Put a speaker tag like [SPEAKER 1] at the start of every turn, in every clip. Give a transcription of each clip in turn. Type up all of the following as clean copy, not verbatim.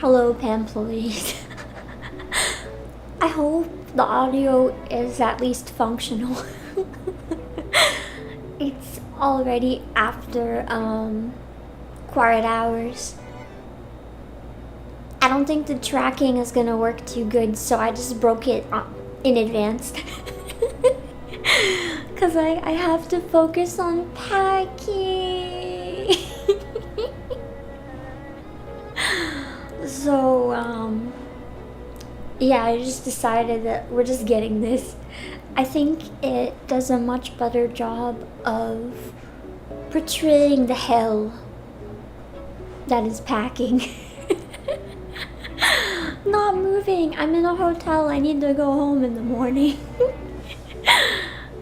[SPEAKER 1] Hello, Pam, please. I hope the audio is at least functional. It's already after quiet hours. I don't think the tracking is gonna work too good, so I just broke it in advance. Cause I have to focus on packing. So, yeah, I just decided that we're just getting this. I think it does a much better job of portraying the hell that is packing. Not moving. I'm in a hotel. I need to go home in the morning.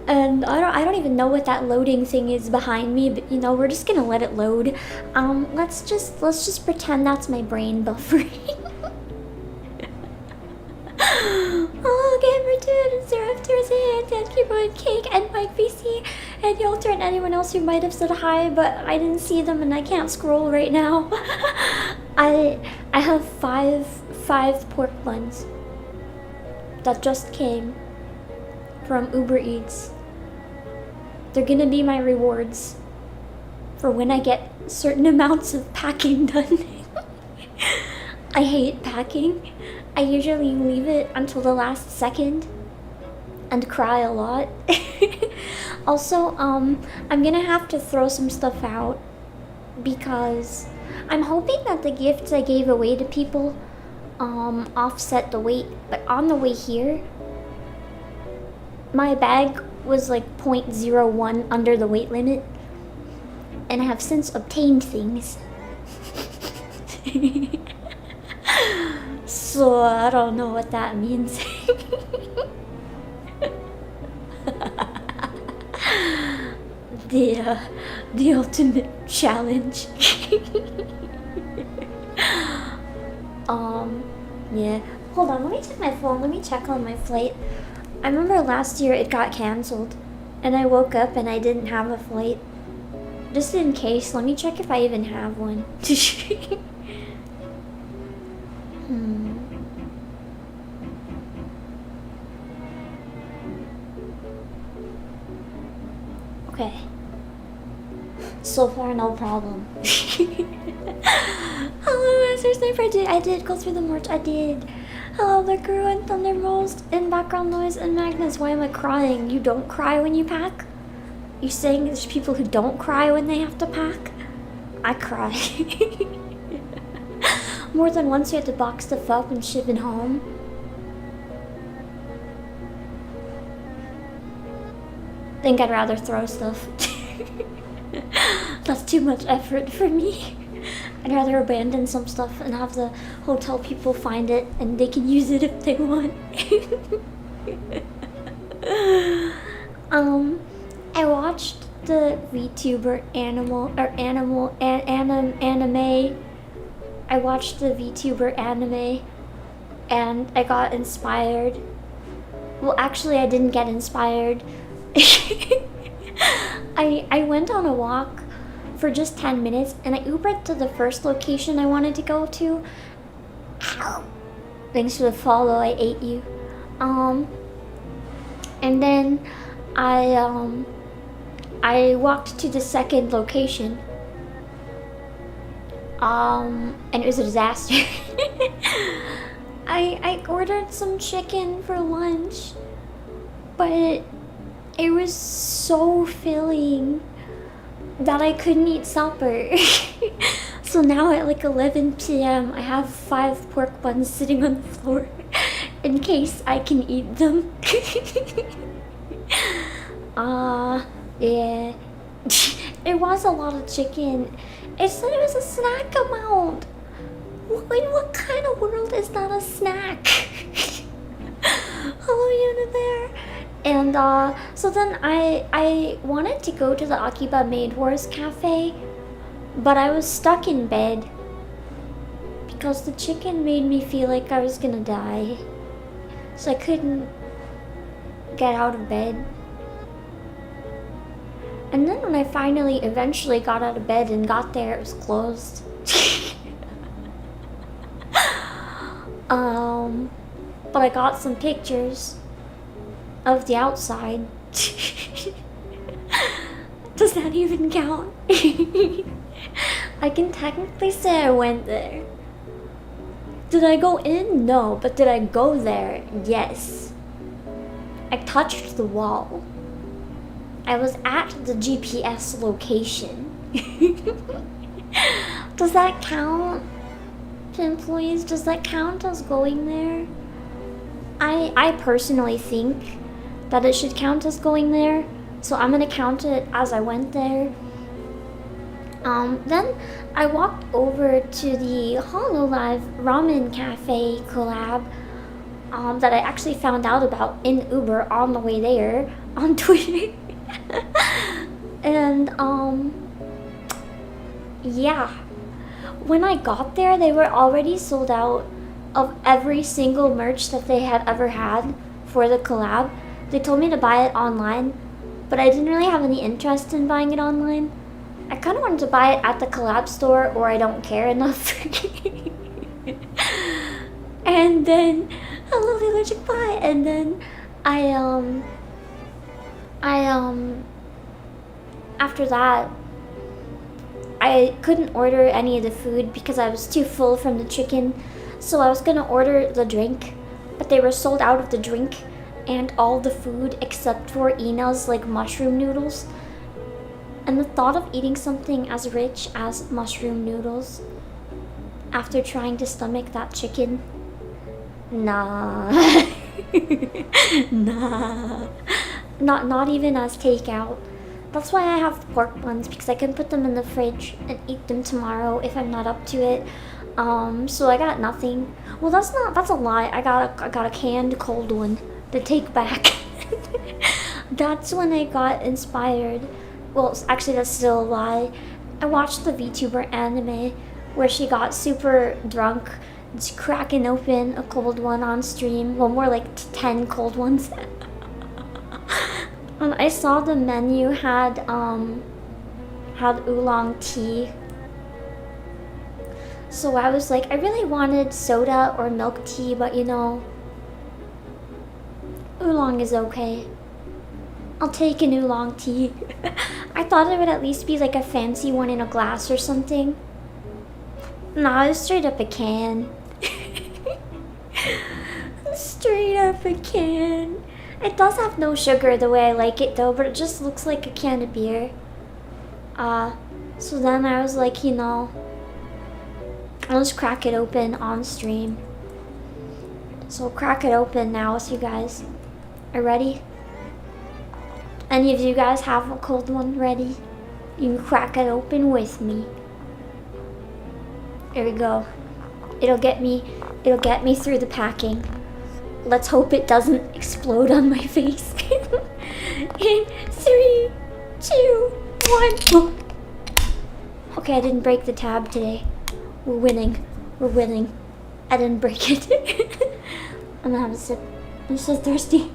[SPEAKER 1] And I don't even know what that loading thing is behind me, but you know, we're just gonna let it load. Let's just pretend that's my brain buffering. Oh, Gamer Dude and Seraph Thursday and Dan Keyboard Cake and Mike VC and Yolter and anyone else who might have said hi, but I didn't see them and I can't scroll right now. I have five pork buns that just came from Uber Eats. They're gonna be my rewards for when I get certain amounts of packing done. I hate packing. I usually leave it until the last second and cry a lot. Also, I'm gonna have to throw some stuff out because I'm hoping that the gifts I gave away to people offset the weight, but on the way here my bag was like 0.01 under the weight limit, and I have since obtained things. So I don't know what that means. The ultimate challenge. Yeah. Hold on, let me check my phone. Let me check on my flight. I remember last year it got cancelled, and I woke up and I didn't have a flight. Just in case, let me check if I even have one. Okay. So far, no problem. Hello, Master Sniper. I did go through the merch. I did. Hello, the crew and Thunderbolts and background noise and Magnus. Why am I crying? You don't cry when you pack? You saying there's people who don't cry when they have to pack? I cry. More than once you had to box stuff up and ship it home. Think I'd rather throw stuff. That's too much effort for me. I'd rather abandon some stuff and have the hotel people find it and they can use it if they want. I watched the Vtuber anime. I watched the Vtuber anime and I got inspired. Well, actually I didn't get inspired. I went on a walk for just 10 minutes and I Ubered to the first location I wanted to go to. Ow. Thanks for the follow, I ate you. And then I walked to the second location. And it was a disaster. I ordered some chicken for lunch, but it was so filling that I couldn't eat supper. So now at like 11 p.m. I have 5 pork buns sitting on the floor in case I can eat them. Yeah. It was a lot of chicken. It said it was a snack amount. What kind of world is that a snack? Hello, Una there. And so then I wanted to go to the Akiba Maid Wars Cafe, but I was stuck in bed because the chicken made me feel like I was gonna die. So I couldn't get out of bed. And then when I eventually got out of bed and got there, it was closed. But I got some pictures of the outside. Does that even count? I can technically say I went there. Did I go in? No. But did I go there? Yes. I touched the wall. I was at the GPS location. Does that count? to employees, does that count as going there? I personally think that it should count as going there, so I'm gonna count it as I went there. Then I walked over to the Hololive Ramen Cafe collab that I actually found out about in Uber on the way there on Twitter. And yeah, when I got there, they were already sold out of every single merch that they had ever had for the collab. They told me to buy it online, but I didn't really have any interest in buying it online. I kind of wanted to buy it at the collab store, or I don't care enough. And then I love the allergic pie. And then I after that, I couldn't order any of the food because I was too full from the chicken. So I was gonna order the drink, but they were sold out of the drink and all the food except for Ina's like mushroom noodles. And the thought of eating something as rich as mushroom noodles after trying to stomach that chicken, nah. Nah. Not even as takeout. That's why I have the pork buns, because I can put them in the fridge and eat them tomorrow if I'm not up to it. So I got nothing. Well, that's a lie. I got a canned cold one to take back. That's when I got inspired. Well, actually, that's still a lie. I watched the Vtuber anime where she got super drunk, just cracking open a cold one on stream. Well, more like 10 cold ones. And I saw the menu had oolong tea. So I was like, I really wanted soda or milk tea, but you know, oolong is okay. I'll take an oolong tea. I thought it would at least be like a fancy one in a glass or something. Nah, it was straight up a can. Straight up a can. It does have no sugar the way I like it though, but it just looks like a can of beer. So then I was like, you know, I'll just crack it open on stream. So I'll crack it open now with you guys. Are you ready? Any of you guys have a cold one ready? You can crack it open with me. Here we go. It'll get me through the packing. Let's hope it doesn't explode on my face. In 3, 2, 1. Okay, I didn't break the tab today. We're winning. We're winning. I didn't break it. I'm gonna have a sip. I'm so thirsty.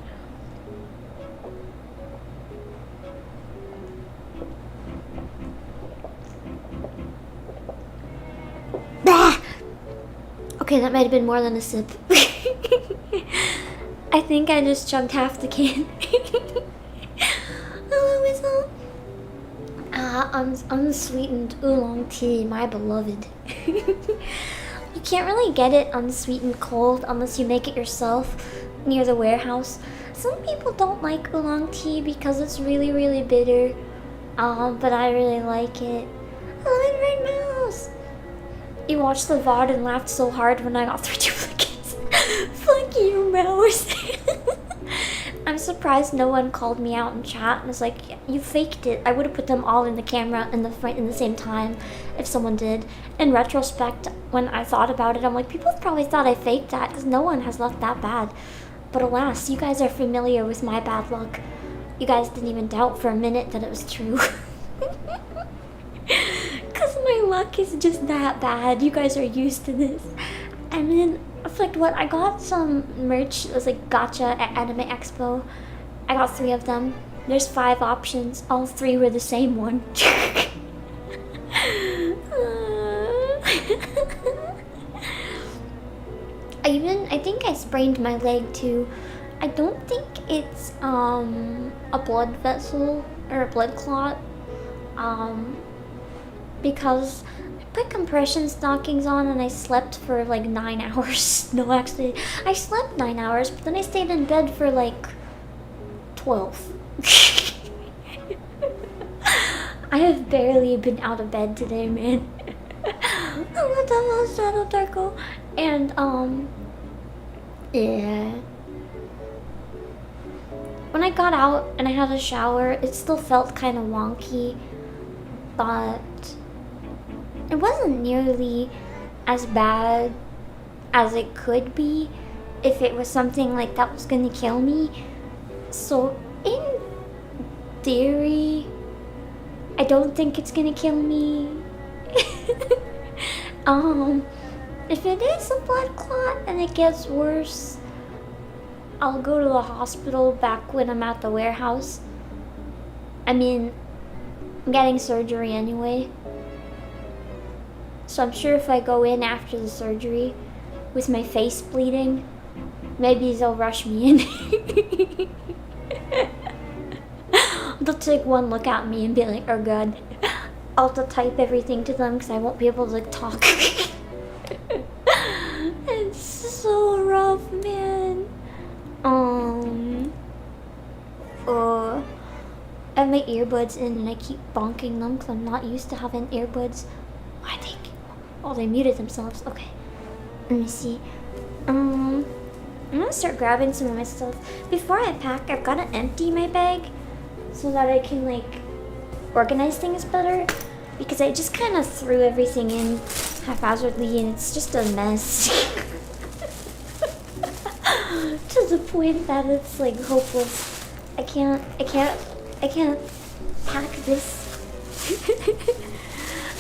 [SPEAKER 1] Okay, that might have been more than a sip. I think I just chugged half the can. Hello, Whistle. Unsweetened oolong tea, my beloved. You can't really get it unsweetened cold unless you make it yourself near the warehouse. Some people don't like oolong tea because it's really, really bitter. But I really like it. Hello, Red Mouse. You watched the VOD and laughed so hard when I got 3 duplicates. Fuck you, Mouse. I'm surprised no one called me out in chat and was like, you faked it. I would have put them all in the camera in the same time if someone did. In retrospect, when I thought about it, I'm like, people probably thought I faked that because no one has luck that bad. But alas, you guys are familiar with my bad luck. You guys didn't even doubt for a minute that it was true. Because my luck is just that bad. You guys are used to this. And then, like, what? I got some merch. It was like gacha at Anime Expo. I got 3 of them. There's 5 options. All 3 were the same one. I think I sprained my leg too. I don't think it's a blood vessel or a blood clot. Because I put compression stockings on and I slept for like 9 hours. No, actually, I slept 9 hours, but then I stayed in bed for like 12. I have barely been out of bed today, man. What the hell is Shadow Darko? And yeah. When I got out and I had a shower, it still felt kind of wonky, but it wasn't nearly as bad as it could be if it was something like that was gonna kill me. So in theory, I don't think it's gonna kill me. If it is a blood clot and it gets worse, I'll go to the hospital back when I'm at the warehouse. I mean, I'm getting surgery anyway. So I'm sure if I go in after the surgery with my face bleeding, maybe they'll rush me in. They'll take one look at me and be like, oh god. I'll have to type everything to them because I won't be able to talk. It's so rough, man. I have my earbuds in and I keep bonking them because I'm not used to having earbuds. I think. Oh, they muted themselves. Okay. Let me see. I'm gonna start grabbing some of my stuff. Before I pack, I've gotta empty my bag so that I can like organize things better, because I just kind of threw everything in haphazardly and it's just a mess. To the point that it's like hopeless. I can't pack this.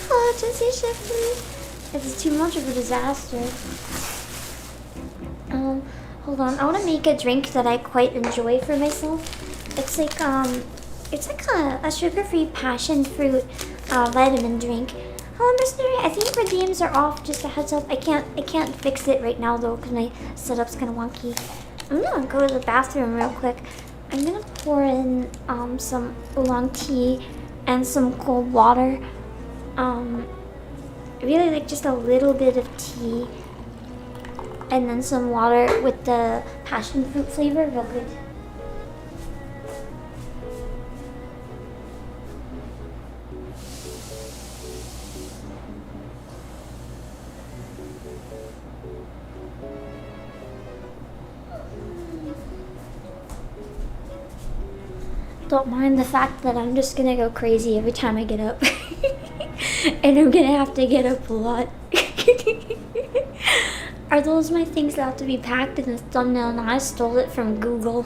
[SPEAKER 1] Oh, Jesse Shifley. It's too much of a disaster. Hold on. I want to make a drink that I quite enjoy for myself. It's like a sugar-free passion fruit vitamin drink. Hello, Mercenary. I think redeems are off. Just a heads up. I can't fix it right now though because my setup's kind of wonky. I'm gonna go to the bathroom real quick. I'm gonna pour in some oolong tea and some cold water. Really like just a little bit of tea and then some water with the passion fruit flavor. Real good. Don't mind the fact that I'm just gonna go crazy every time I get up. And I'm gonna have to get up a lot. Are those my things that have to be packed in the thumbnail? And I stole it from Google.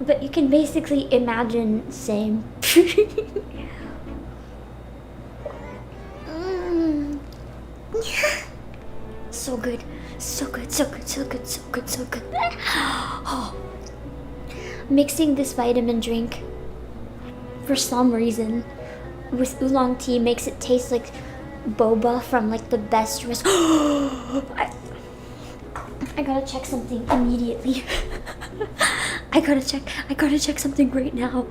[SPEAKER 1] But you can basically imagine the same. So good. So good, so good, so good, so good, so good. Oh. Mixing this vitamin drink, for some reason, with oolong tea makes it taste like boba from like the best I gotta check something immediately. I gotta check something right now.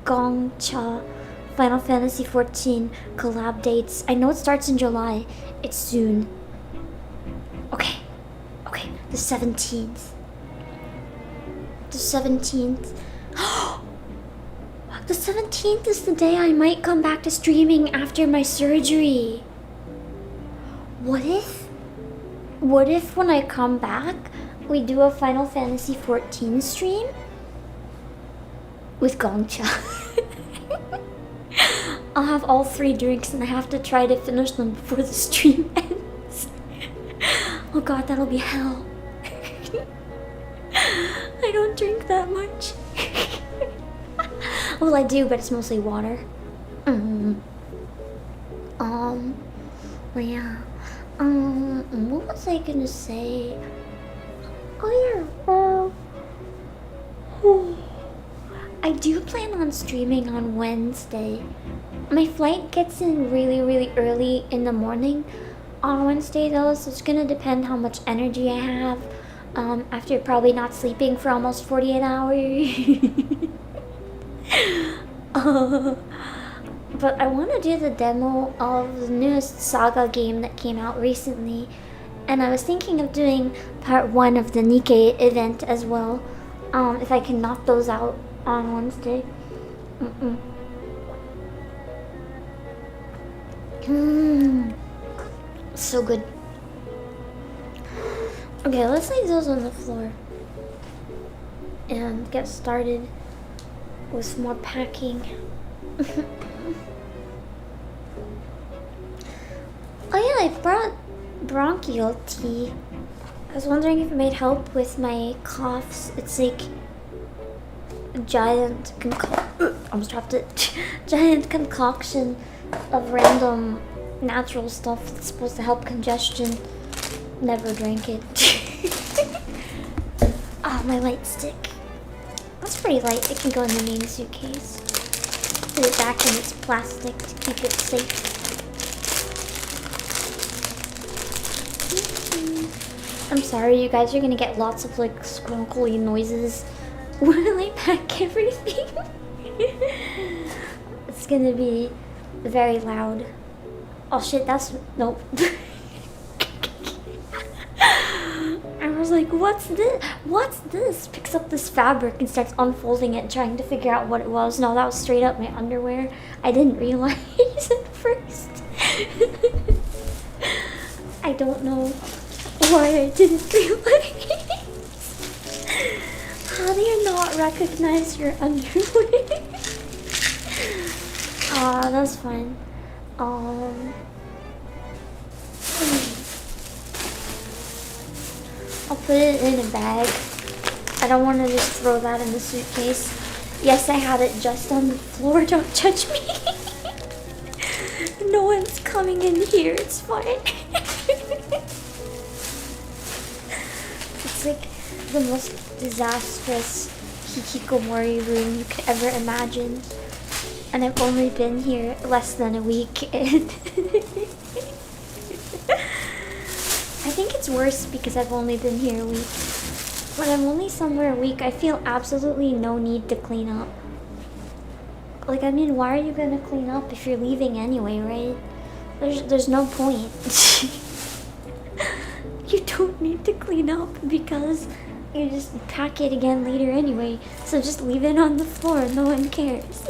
[SPEAKER 1] Gongcha, Final Fantasy 14 collab dates. I know it starts in July. It's soon. Okay, the 17th. The 17th. The 17th is the day I might come back to streaming after my surgery. What if when I come back, we do a Final Fantasy 14 stream? With Gongcha. I'll have all 3 drinks and I have to try to finish them before the stream ends. Oh god, that'll be hell. I don't drink that much. Well, I do, but it's mostly water. Yeah. What was I gonna say? Oh yeah. I do plan on streaming on Wednesday. My flight gets in really, really early in the morning on Wednesday though, so it's gonna depend how much energy I have. After probably not sleeping for almost 48 hours. But I want to do the demo of the newest Saga game that came out recently. And I was thinking of doing part 1 of the Nikkei event as well. If I can knock those out on Wednesday. So good. Okay, let's leave those on the floor and get started with some more packing. Oh yeah, I brought bronchial tea. I was wondering if it might help with my coughs. It's like a giant almost dropped it. Giant concoction of random natural stuff that's supposed to help congestion. Never drank it. Oh, my light stick. That's pretty light. It can go in the main suitcase. Put it back in its plastic to keep it safe. I'm sorry, you guys are gonna get lots of like scrunkly noises when I pack everything. It's gonna be very loud. Oh shit, that's nope. I was like, what's this? What's this? Picks up this fabric and starts unfolding it, trying to figure out what it was. No, that was straight up my underwear. I didn't realize at first. I don't know why I didn't realize. How do you not recognize your underwear? Ah, that's fine. I'll put it in a bag. I don't want to just throw that in the suitcase. Yes, I had it just on the floor. Don't judge me. No one's coming in here. It's fine. It's like the most disastrous hikikomori room you could ever imagine. And I've only been here less than a week. And I think it's worse because I've only been here a week. When I'm only somewhere a week, I feel absolutely no need to clean up. Like, I mean, why are you gonna clean up if you're leaving anyway, right? There's no point. You don't need to clean up because you just pack it again later anyway. So just leave it on the floor, no one cares.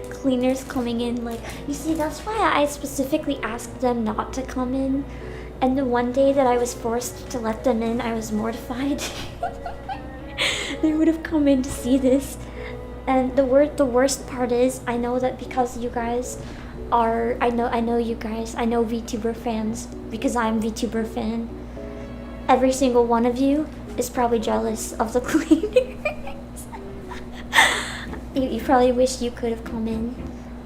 [SPEAKER 1] Cleaners coming in, like, you see, that's why I specifically asked them not to come in. And the one day that I was forced to let them in, I was mortified. They would have come in to see this. And the worst part is, I know that because you guys are, I know you guys, I know VTuber fans, because I'm VTuber fan. Every single one of you is probably jealous of the cleaners. You probably wish you could have come in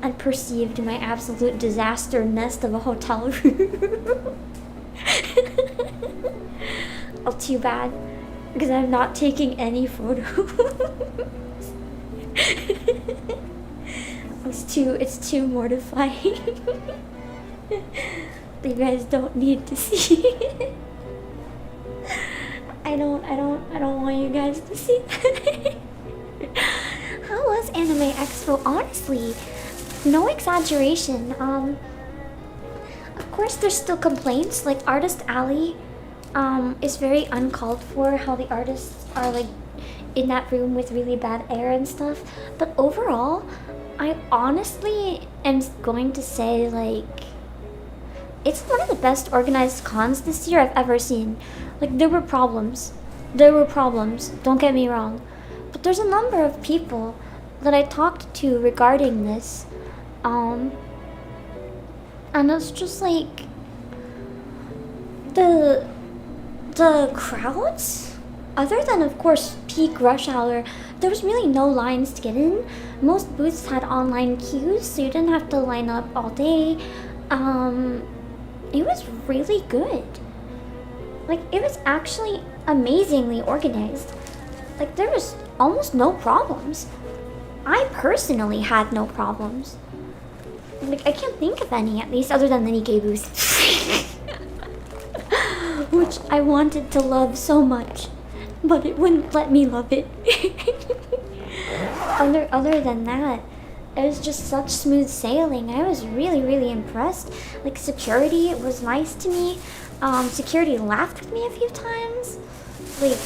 [SPEAKER 1] and perceived my absolute disaster nest of a hotel room. Oh, too bad, because I'm not taking any photos. It's too mortifying. You guys don't need to see it. I don't want you guys to see that. How was Anime Expo? Honestly, no exaggeration. Of course there's still complaints, like Artist Alley is very uncalled for, how the artists are like in that room with really bad air and stuff. But overall, I honestly am going to say, like, it's one of the best organized cons this year I've ever seen. Like, there were problems, don't get me wrong, but there's a number of people that I talked to regarding this, and it's just like the crowds, other than of course peak rush hour, there was really no lines to get in. Most booths had online queues, so you didn't have to line up all day. It was really good. Like, it was actually amazingly organized. Like, there was almost no problems. I personally had no problems. Like, I can't think of any, at least, other than the Nikkei booth. Which I wanted to love so much, but it wouldn't let me love it. Other than that, it was just such smooth sailing. I was really, really impressed. Like, security was nice to me. Security laughed with me a few times. Like,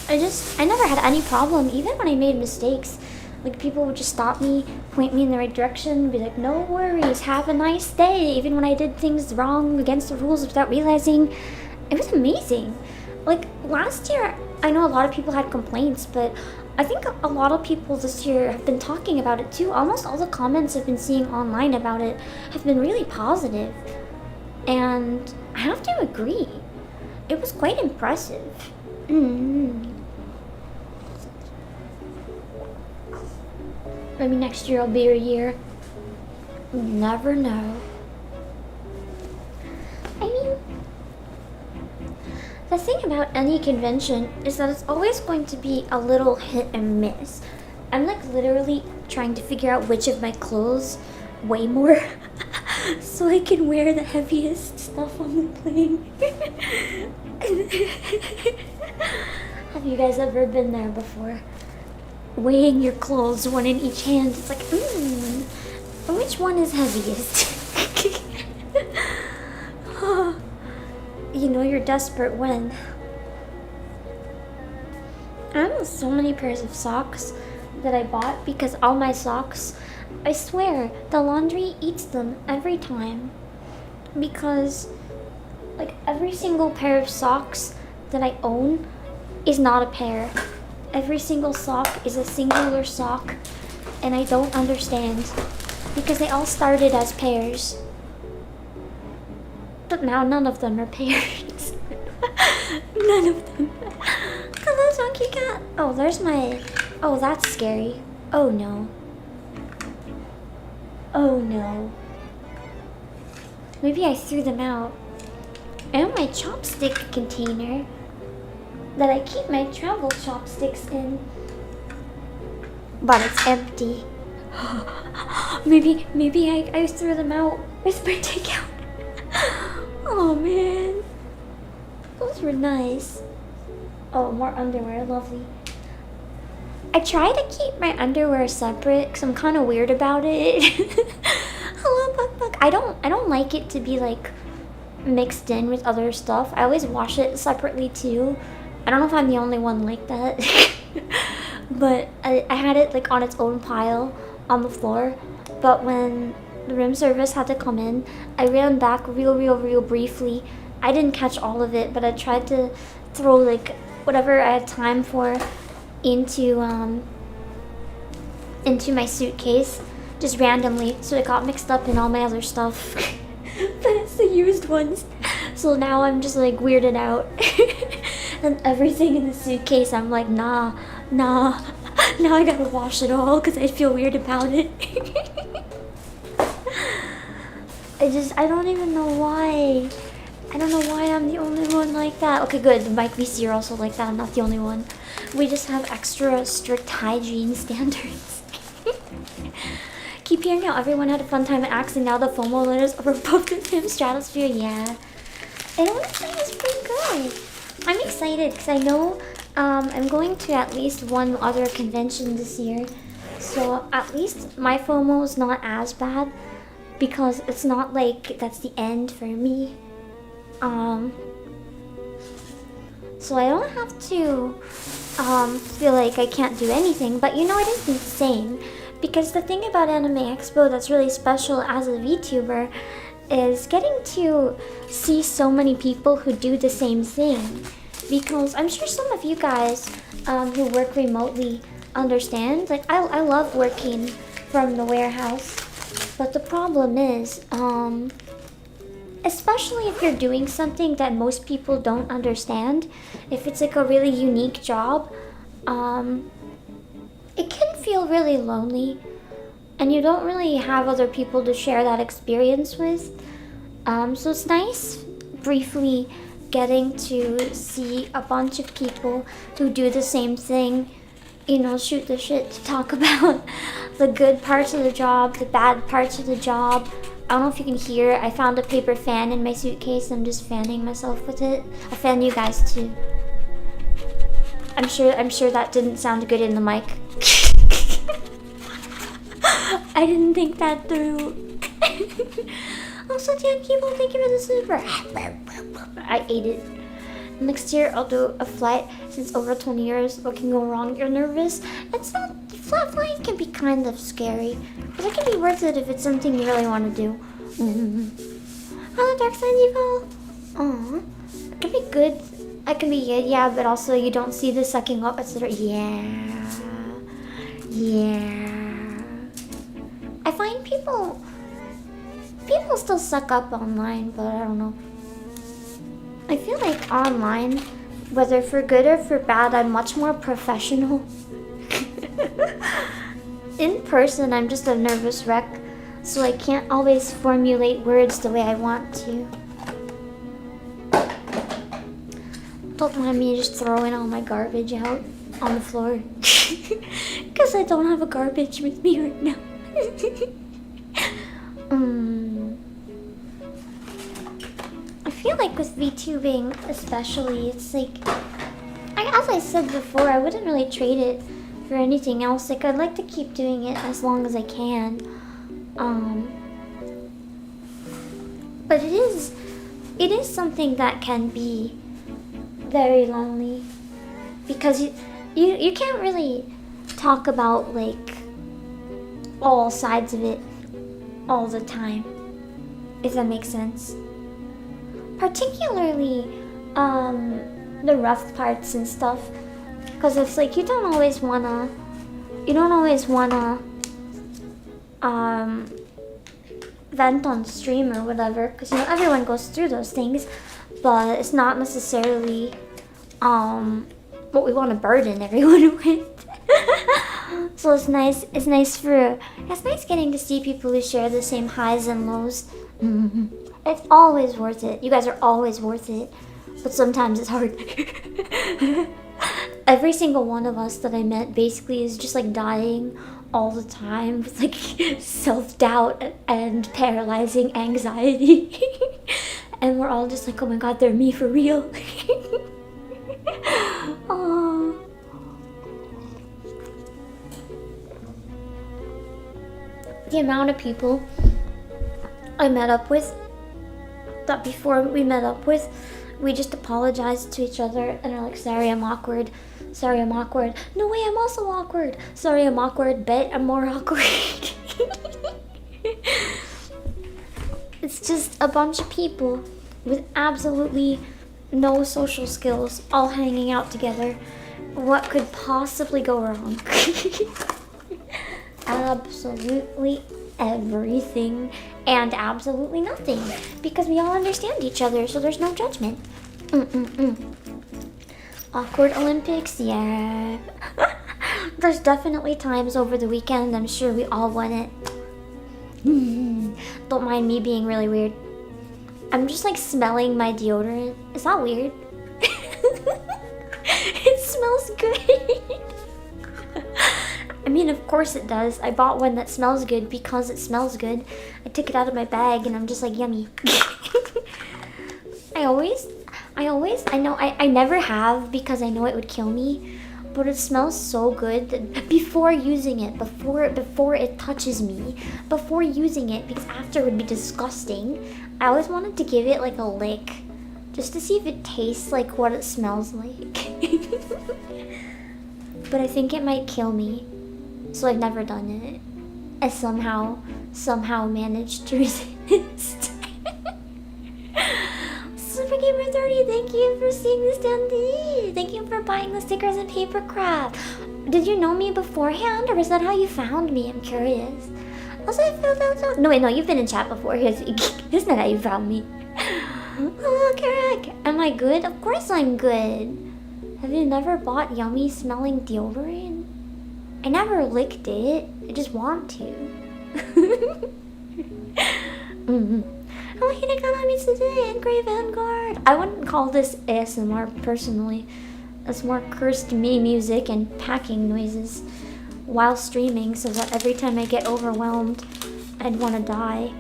[SPEAKER 1] I never had any problem, even when I made mistakes. Like, people would just stop me, point me in the right direction, be like, no worries, have a nice day, even when I did things wrong against the rules without realizing. It was amazing. Like, last year, I know a lot of people had complaints, but I think a lot of people this year have been talking about it too. Almost all the comments I've been seeing online about it have been really positive. And I have to agree. It was quite impressive. Maybe next year will be your year. You never know. I mean, the thing about any convention is that it's always going to be a little hit and miss. I'm like literally trying to figure out which of my clothes weigh more so I can wear the heaviest stuff on the plane. Have you guys ever been there before? Weighing your clothes, one in each hand. It's like, which one is heaviest? You know you're desperate when. I have so many pairs of socks that I bought because all my socks, I swear, the laundry eats them every time. Because, like, every single pair of socks that I own is not a pair. Every single sock is a singular sock, and I don't understand because they all started as pairs. But now none of them are pairs. None of them. Hello, Donkey Cat. Oh, there's my... Oh, that's scary. Oh, no. Oh, no. Maybe I threw them out. And my chopstick container that I keep my travel chopsticks in. But it's empty. Maybe I threw them out with my takeout. Oh man. Those were nice. Oh, more underwear, lovely. I try to keep my underwear separate because I'm kind of weird about it. Hello, Buck Buck. I don't like it to be like mixed in with other stuff. I always wash it separately too. I don't know if I'm the only one like that. But I had it like on its own pile on the floor. But when the room service had to come in, I ran back real briefly. I didn't catch all of it, but I tried to throw like whatever I had time for into my suitcase just randomly, so it got mixed up in all my other stuff. But it's the used ones, so now I'm just like weirded out. And everything in the suitcase, I'm like, nah, now I gotta wash it all because I feel weird about it. I don't even know why. I don't know why I'm the only one like that. Okay, good. The Mike VC are also like that. I'm not the only one. We just have extra strict hygiene standards. Keep hearing how everyone had a fun time at Axe and now the FOMO letters are above the film stratosphere. Yeah. And honestly, it's pretty good. I'm excited because I know I'm going to at least one other convention this year. So at least my FOMO is not as bad because it's not like that's the end for me. So I don't have to feel like I can't do anything, but you know, it is insane because the thing about Anime Expo that's really special as a VTuber is getting to see so many people who do the same thing, because I'm sure some of you guys who work remotely understand. Like, I love working from the warehouse, but the problem is especially if you're doing something that most people don't understand, if it's like a really unique job, it can feel really lonely and you don't really have other people to share that experience with. So it's nice briefly getting to see a bunch of people who do the same thing, you know, shoot the shit, to talk about the good parts of the job, the bad parts of the job. I don't know if you can hear, I found a paper fan in my suitcase. I'm just fanning myself with it. I'll fan you guys too. I'm sure that didn't sound good in the mic. I didn't think that through. Also, Dan Keeble, thank you for the super. I ate it. Next year, I'll do a flight. Since over 20 years, what can go wrong? You're nervous? It's not, flying can be kind of scary, but it can be worth it if it's something you really want to do. Hello, dark side evil. Aw, it can be good. It can be good, yeah, but also you don't see the sucking up, etc. Yeah. I find people still suck up online, but I don't know. I feel like online, whether for good or for bad, I'm much more professional. In person, I'm just a nervous wreck, so I can't always formulate words the way I want to. Don't mind me just throwing all my garbage out on the floor. Because I don't have a garbage with me right now. I feel like with VTubing especially, it's like, as I said before, I wouldn't really trade it for anything else. Like, I'd like to keep doing it as long as I can. But it is something that can be very lonely, because you can't really talk about like all sides of it all the time, if that makes sense. Particularly the rough parts and stuff, because it's like you don't always wanna vent on stream or whatever, because you know everyone goes through those things, but it's not necessarily what we want to burden everyone with. So it's nice getting to see people who share the same highs and lows. It's always worth it. You guys are always worth it, but sometimes it's hard. Every single one of us that I met basically is just like dying all the time with like self-doubt and paralyzing anxiety. And we're all just like, oh my god, they're me for real. Aww. The amount of people I met up with that before we met up with, we just apologized to each other and are like, sorry, I'm awkward. Sorry, I'm awkward. No way, I'm also awkward. Sorry, I'm awkward. Bet I'm more awkward. It's just a bunch of people with absolutely no social skills all hanging out together. What could possibly go wrong? Absolutely everything and absolutely nothing, because we all understand each other, so there's no judgment. Awkward Olympics, yeah. There's definitely times over the weekend I'm sure we all won it. Don't mind me being really weird. I'm just like smelling my deodorant. Is that weird? It smells good. I mean, of course it does. I bought one that smells good because it smells good. I took it out of my bag and I'm just like, yummy. I never have because I know it would kill me, but it smells so good that before using it, before it touches me, before using it, because after it would be disgusting, I always wanted to give it like a lick, just to see if it tastes like what it smells like. But I think it might kill me, so I've never done it. I somehow managed to resist. Supergamer30, thank you for seeing this dandy. Thank you for buying the stickers and paper craft. Did you know me beforehand, or is that how you found me? I'm curious. Also, I filled out so... No, wait, no, you've been in chat before. Isn't that how you found me? Oh, Karak. Am I good? Of course I'm good. Have you never bought yummy smelling deodorant? I never licked it. I just want to. Oh, Hinekana meets today and Grey Vanguard. I wouldn't call this ASMR personally. It's more cursed me music and packing noises while streaming, so that every time I get overwhelmed, I'd want to die.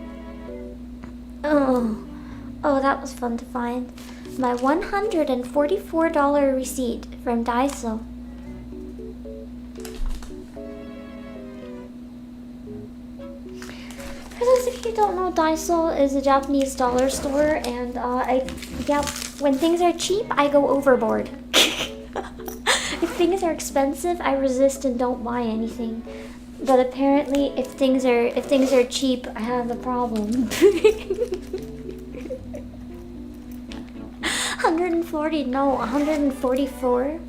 [SPEAKER 1] Oh, that was fun to find. My $144 receipt from Daiso. For those of you who don't know, Daiso is a Japanese dollar store, and when things are cheap, I go overboard. If things are expensive, I resist and don't buy anything. But apparently, if things are cheap, I have a problem. 140? No, 144.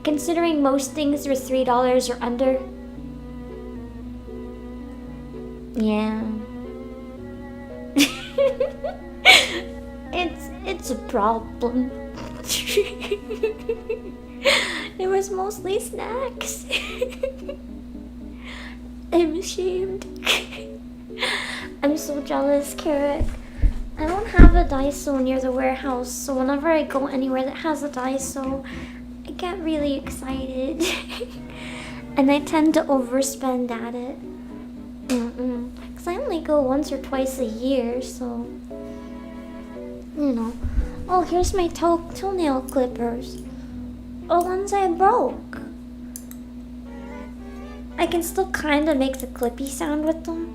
[SPEAKER 1] Considering most things are $3 or under. Yeah. It's a problem. It was mostly snacks. I'm ashamed. I'm so jealous, Carrot. I don't have a Daiso near the warehouse, so whenever I go anywhere that has a Daiso, I get really excited. And I tend to overspend at it. Because I only go once or twice a year, so... You know. Oh, here's my toenail clippers. The ones I broke. I can still kind of make the clippy sound with them.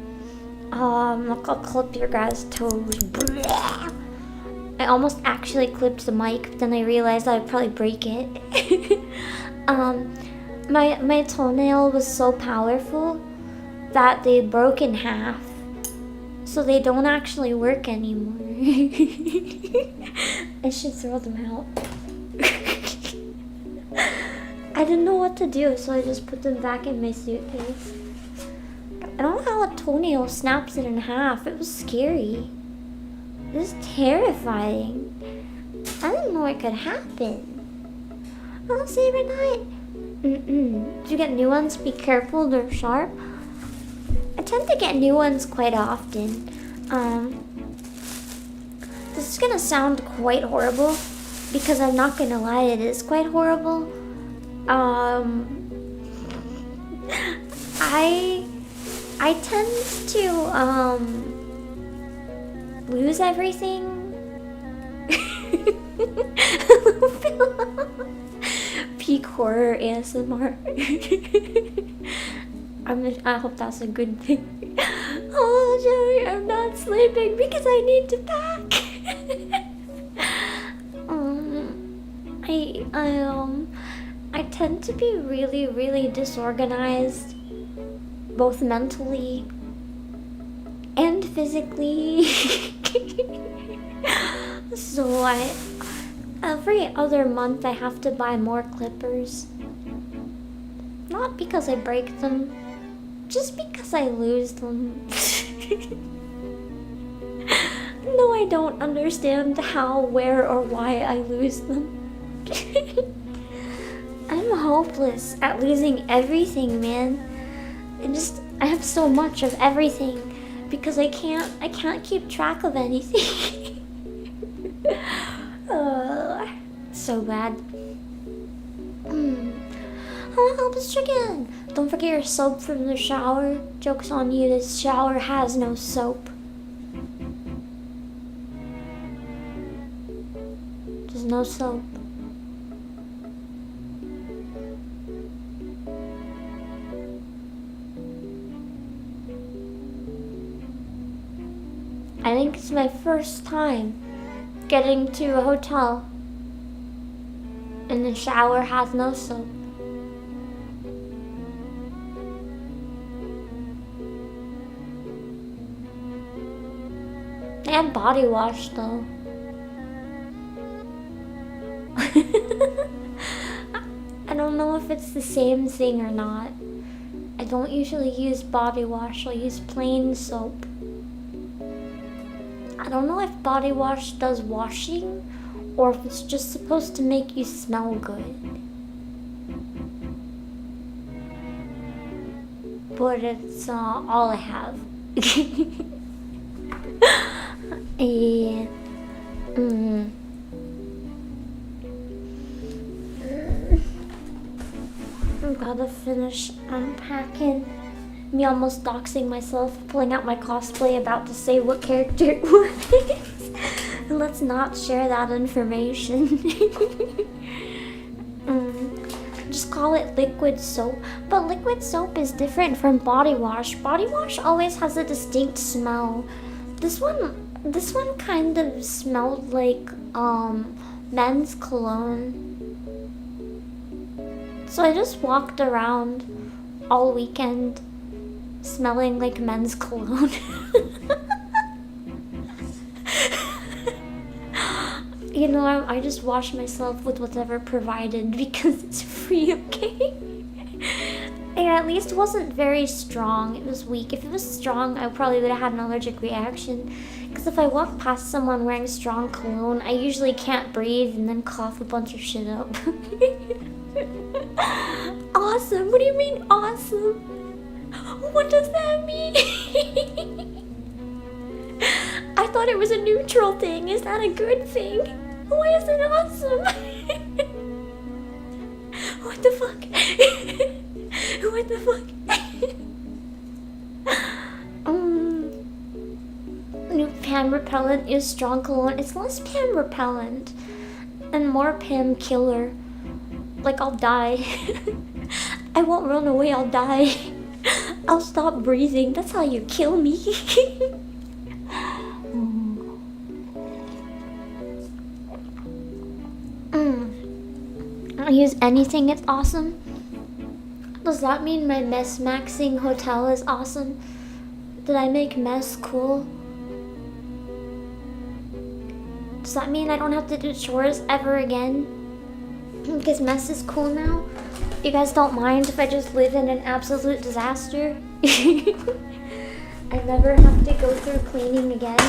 [SPEAKER 1] I'll clip your guys' toes. I almost actually clipped the mic, but then I realized I would probably break it. My toenail was so powerful that they broke in half. So they don't actually work anymore. I should throw them out. I didn't know what to do, so I just put them back in my suitcase. I don't know how a toenail snaps it in half. It was scary. It was terrifying. I didn't know it could happen. Oh, Saber Knight. Did you get new ones? Be careful, they're sharp. I tend to get new ones quite often. This is gonna sound quite horrible because I'm not gonna lie, it is quite horrible. I tend to lose everything. Peak horror ASMR. I hope that's a good thing. Oh, Joey, I'm not sleeping because I need to pack. I tend to be really, really disorganized, both mentally and physically. So every other month I have to buy more clippers. Not because I break them, just because I lose them. No, I don't understand how, where, or why I lose them. I'm hopeless at losing everything, man. I have so much of everything because I can't keep track of anything. So bad. Oh, help us chicken! Don't forget your soap from the shower. Joke's on you, this shower has no soap. There's no soap. I think it's my first time getting to a hotel and the shower has no soap. They have body wash though. I don't know if it's the same thing or not. I don't usually use body wash, I'll use plain soap. I don't know if body wash does washing or if it's just supposed to make you smell good. But it's all I have. Yeah. I've gotta finish unpacking. Me almost doxing myself, pulling out my cosplay, about to say what character it was. Let's not share that information. Just call it liquid soap. But liquid soap is different from body wash. Body wash always has a distinct smell. This one kind of smelled like men's cologne. So I just walked around all weekend smelling like men's cologne. You know, I just wash myself with whatever provided because it's free, okay? And at least it wasn't very strong. It was weak. If it was strong, I probably would have had an allergic reaction. Because if I walk past someone wearing strong cologne, I usually can't breathe and then cough a bunch of shit up. Awesome? What do you mean awesome? What does that mean? I thought it was a neutral thing. Is that a good thing? Why is it awesome? What the fuck? What the fuck? New Pam repellent is strong cologne. It's less Pam repellent and more Pam killer. Like, I'll die. I won't run away, I'll die. I'll stop breathing. That's how you kill me. I use anything, it's awesome. Does that mean my mess maxing hotel is awesome? Did I make mess cool? Does that mean I don't have to do chores ever again? Because mess is cool now? You guys don't mind if I just live in an absolute disaster? I never have to go through cleaning again.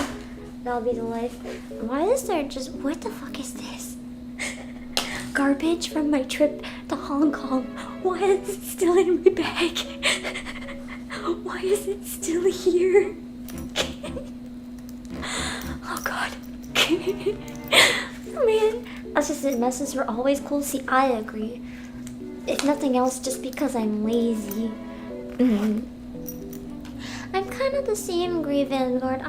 [SPEAKER 1] That'll be the life. Why is there just... What the fuck is this? Garbage from my trip to Hong Kong. Why is it still in my bag? Why is it still here? Oh god. Man, that's just it. Messes were always cool. See, I agree. If nothing else, just because I'm lazy. I'm kind of the same, Grey Vanguard.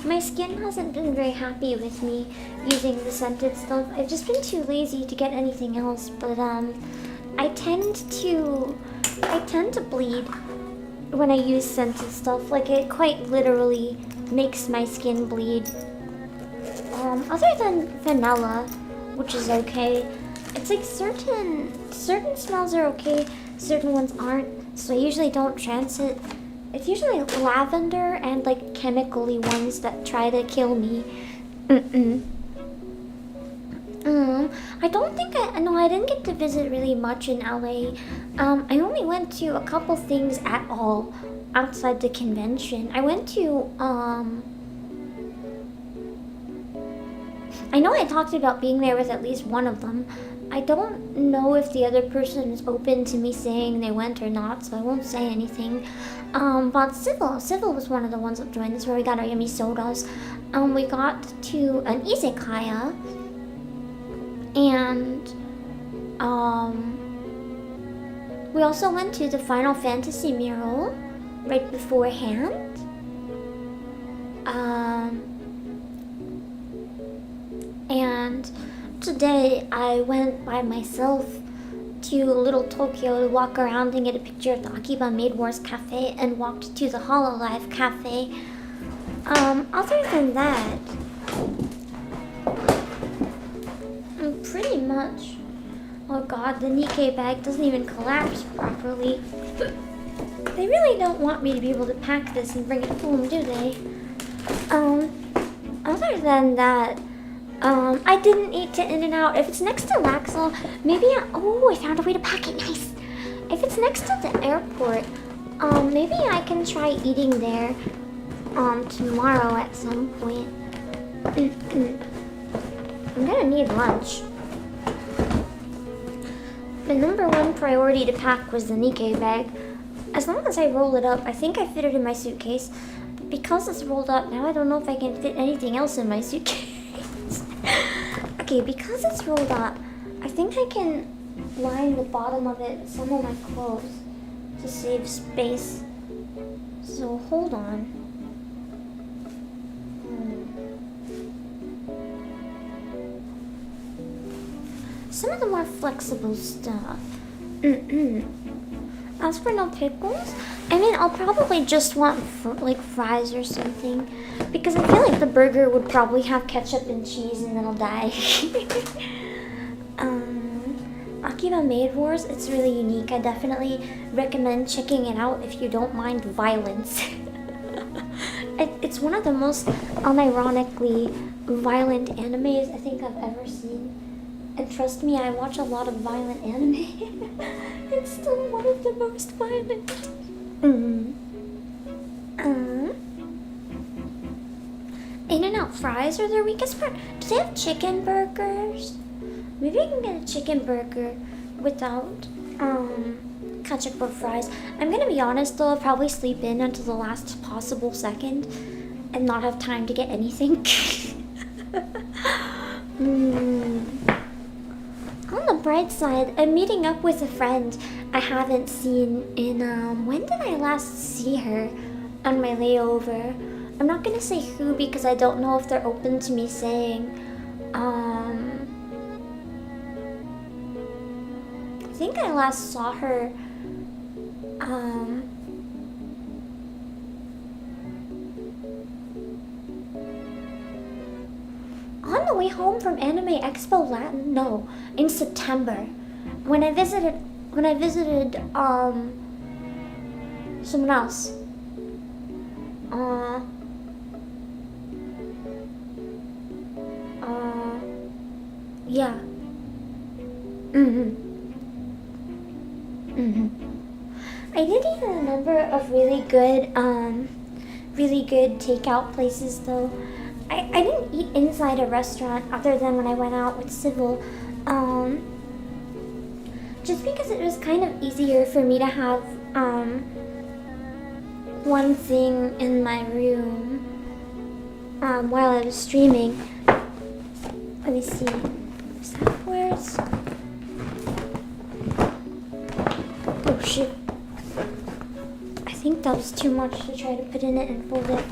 [SPEAKER 1] My skin hasn't been very happy with me using the scented stuff. I've just been too lazy to get anything else. But I tend to bleed when I use scented stuff. Like, it quite literally makes my skin bleed. Other than vanilla, which is okay. It's like certain smells are okay, certain ones aren't. So I usually don't chance it. It's usually lavender and like chemically ones that try to kill me. I don't think I didn't get to visit really much in LA. I only went to a couple things at all outside the convention. I went to I know I talked about being there with at least one of them. I don't know if the other person is open to me saying they went or not, so I won't say anything. But Civil was one of the ones that joined. That's where we got our yummy sodas. We got to an izakaya, and we also went to the Final Fantasy mural right beforehand. And today I went by myself to Little Tokyo to walk around and get a picture of the Akiba Maid Wars Cafe and walked to the Hololive Cafe. Other than that, pretty much... Oh god, the Nikkei bag doesn't even collapse properly. They really don't want me to be able to pack this and bring it home, do they? Other than that, I didn't eat to In-N-Out. If it's next to Laxel, maybe I found a way to pack it nice. If it's next to the airport, maybe I can try eating there, tomorrow at some point. I'm gonna need lunch. The number one priority to pack was the Nikkei bag. As long as I roll it up, I think I fit it in my suitcase. But because it's rolled up, now I don't know if I can fit anything else in my suitcase. Okay, because it's rolled up, I think I can line the bottom of it with some of my clothes to save space. So hold on. Some of the more flexible stuff. As for no pickles, I mean, I'll probably just want like fries or something, because I feel like the burger would probably have ketchup and cheese and then I'll die. Akiba Maid Wars, it's really unique. I definitely recommend checking it out if you don't mind violence. It's one of the most unironically violent animes I think I've ever seen. And trust me, I watch a lot of violent anime. It's still one of the most violent. In-N-Out fries are their weakest part. Do they have chicken burgers? Maybe I can get a chicken burger without ketchup or fries. I'm gonna be honest though, I'll probably sleep in until the last possible second and not have time to get anything. On the bright side, I'm meeting up with a friend I haven't seen in, when did I last see her on my layover? I'm not gonna say who because I don't know if they're open to me saying. I think I last saw her, on the way home from Anime Expo Latin? No, in September. When I visited, someone else. Yeah. I did eat a number of really good takeout places though. I didn't eat inside a restaurant other than when I went out with Civil, just because it was kind of easier for me to have one thing in my room while I was streaming. Let me see. Is that where's? Oh shit. I think that was too much to try to put in it and fold it.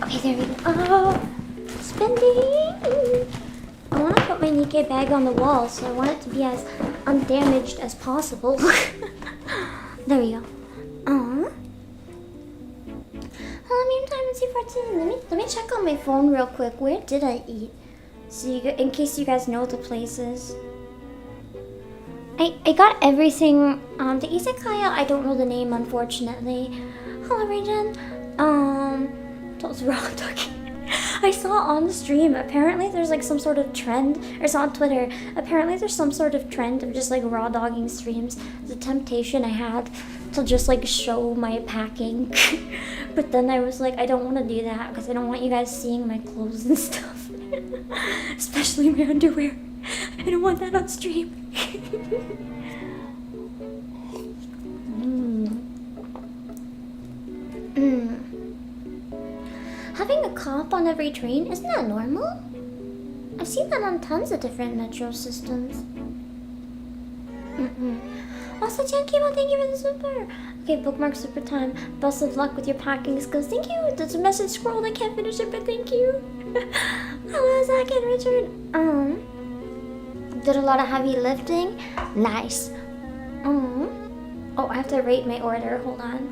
[SPEAKER 1] Okay, there we go. Oh, spending! I want to put my Nikkei bag on the wall, so I want it to be as undamaged as possible. There we go. Let me check on my phone real quick. Where did I eat? So in case you guys know the places. I got everything. The izakaya, I don't know the name, unfortunately. Hello, Regen. That was wrong talking. I saw on the stream, apparently there's like some sort of trend, or saw on Twitter, apparently there's some sort of trend of just like raw dogging streams. The temptation I had to just like show my packing. But then I was like, I don't want to do that because I don't want you guys seeing my clothes and stuff. Especially my underwear. I don't want that on stream. Having a cop on every train, isn't that normal? I've seen that on tons of different metro systems. Also, Jankimo, thank you for the super. Okay, bookmark super time. Best of luck with your packing skills. Thank you. There's a message scrolled. I can't finish it, but thank you. Hello, Zach and Richard. Did a lot of heavy lifting. Nice. Oh, I have to rate my order. Hold on.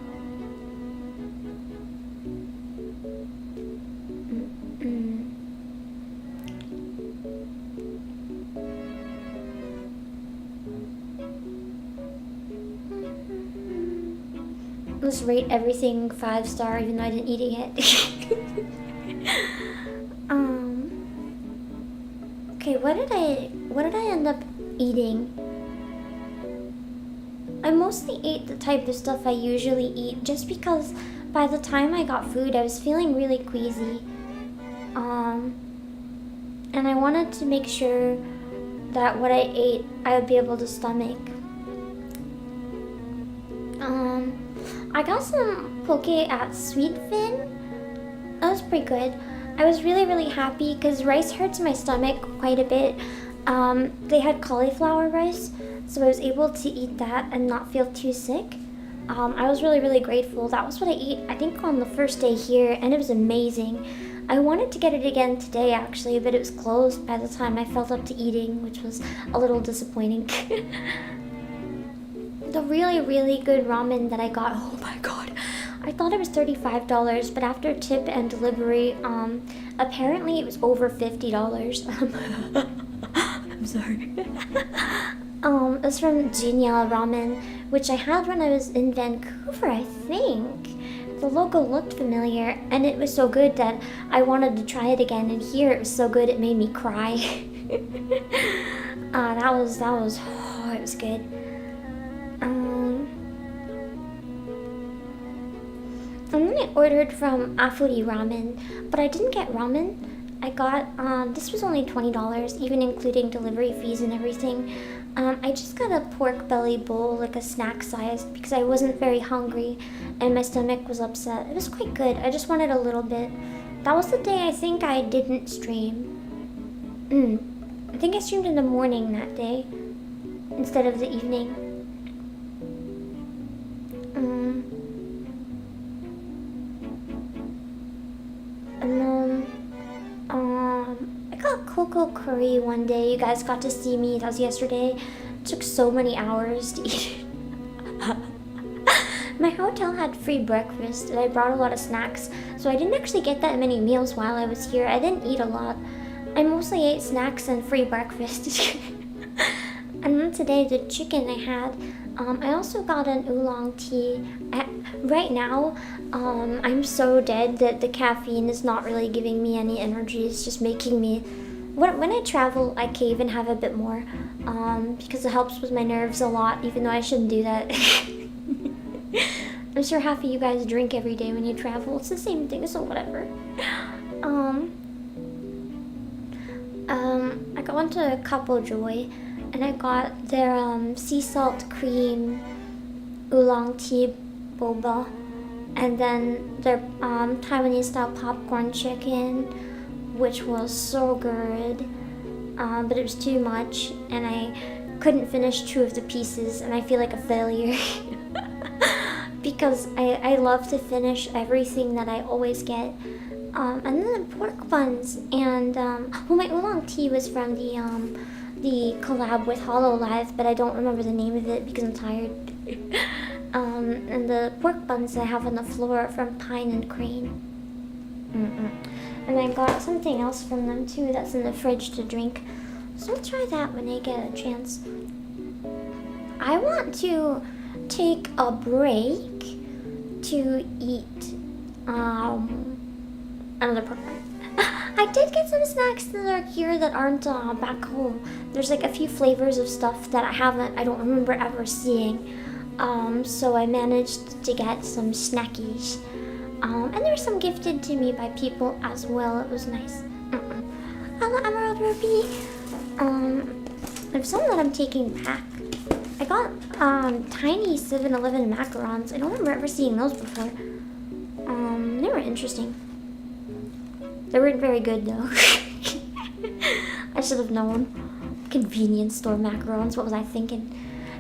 [SPEAKER 1] Let's rate everything 5-star, even though I didn't eat it yet. Okay, what did I end up eating? I mostly ate the type of stuff I usually eat, just because by the time I got food, I was feeling really queasy. And I wanted to make sure that what I ate, I would be able to stomach. I got some poke at Sweet Fin. That was pretty good. I was really, really happy because rice hurts my stomach quite a bit. They had cauliflower rice, so I was able to eat that and not feel too sick. I was really, really grateful. That was what I ate, I think, on the first day here, and it was amazing. I wanted to get it again today actually, but it was closed by the time I felt up to eating, which was a little disappointing. The really good ramen that I got, oh my god, I thought it was $35, but after tip and delivery, apparently it was over $50. I'm sorry. It was from Hygiene ramen, which I had when I was in Vancouver, I think. The logo looked familiar, and it was so good that I wanted to try it again, and here it was so good it made me cry. That was, oh, it was good. And then I ordered from Afuri Ramen, but I didn't get ramen. I got, this was only $20, even including delivery fees and everything. I just got a pork belly bowl, like a snack size, because I wasn't very hungry and my stomach was upset. It was quite good. I just wanted a little bit. That was the day I think I didn't stream. I think I streamed in the morning that day instead of the evening. And then, I got cocoa curry one day. You guys got to see me. That was yesterday. It took so many hours to eat it. My hotel had free breakfast, and I brought a lot of snacks, so I didn't actually get that many meals while I was here. I didn't eat a lot. I mostly ate snacks and free breakfast. And then today, the chicken I had, I also got an oolong tea. Right now, I'm so dead that the caffeine is not really giving me any energy. It's just making me... When I travel, I cave and have a bit more, because it helps with my nerves a lot, even though I shouldn't do that. I'm sure half of you guys drink every day when you travel. It's the same thing, so whatever. I went to Couple Joy, and I got their sea salt cream oolong tea boba, and then their Taiwanese style popcorn chicken, which was so good, but it was too much, and I couldn't finish 2 of the pieces, and I feel like a failure. Because I love to finish everything that I always get. And then the pork buns, and well, my oolong tea was from the collab with Hololive, but I don't remember the name of it because I'm tired. And the pork buns I have on the floor from Pine and Crane. And I got something else from them too that's in the fridge to drink. So I'll try that when I get a chance. I want to take a break to eat another pork bun. I did get some snacks that are here that aren't back home. There's like a few flavors of stuff that I don't remember ever seeing. So I managed to get some snackies. And there were some gifted to me by people as well. It was nice. Hello, Emerald Ruby. There's some that I'm taking back. I got tiny 7-Eleven macarons. I don't remember ever seeing those before. They were interesting. They weren't very good though. I should have known. Convenience store macarons. What was I thinking?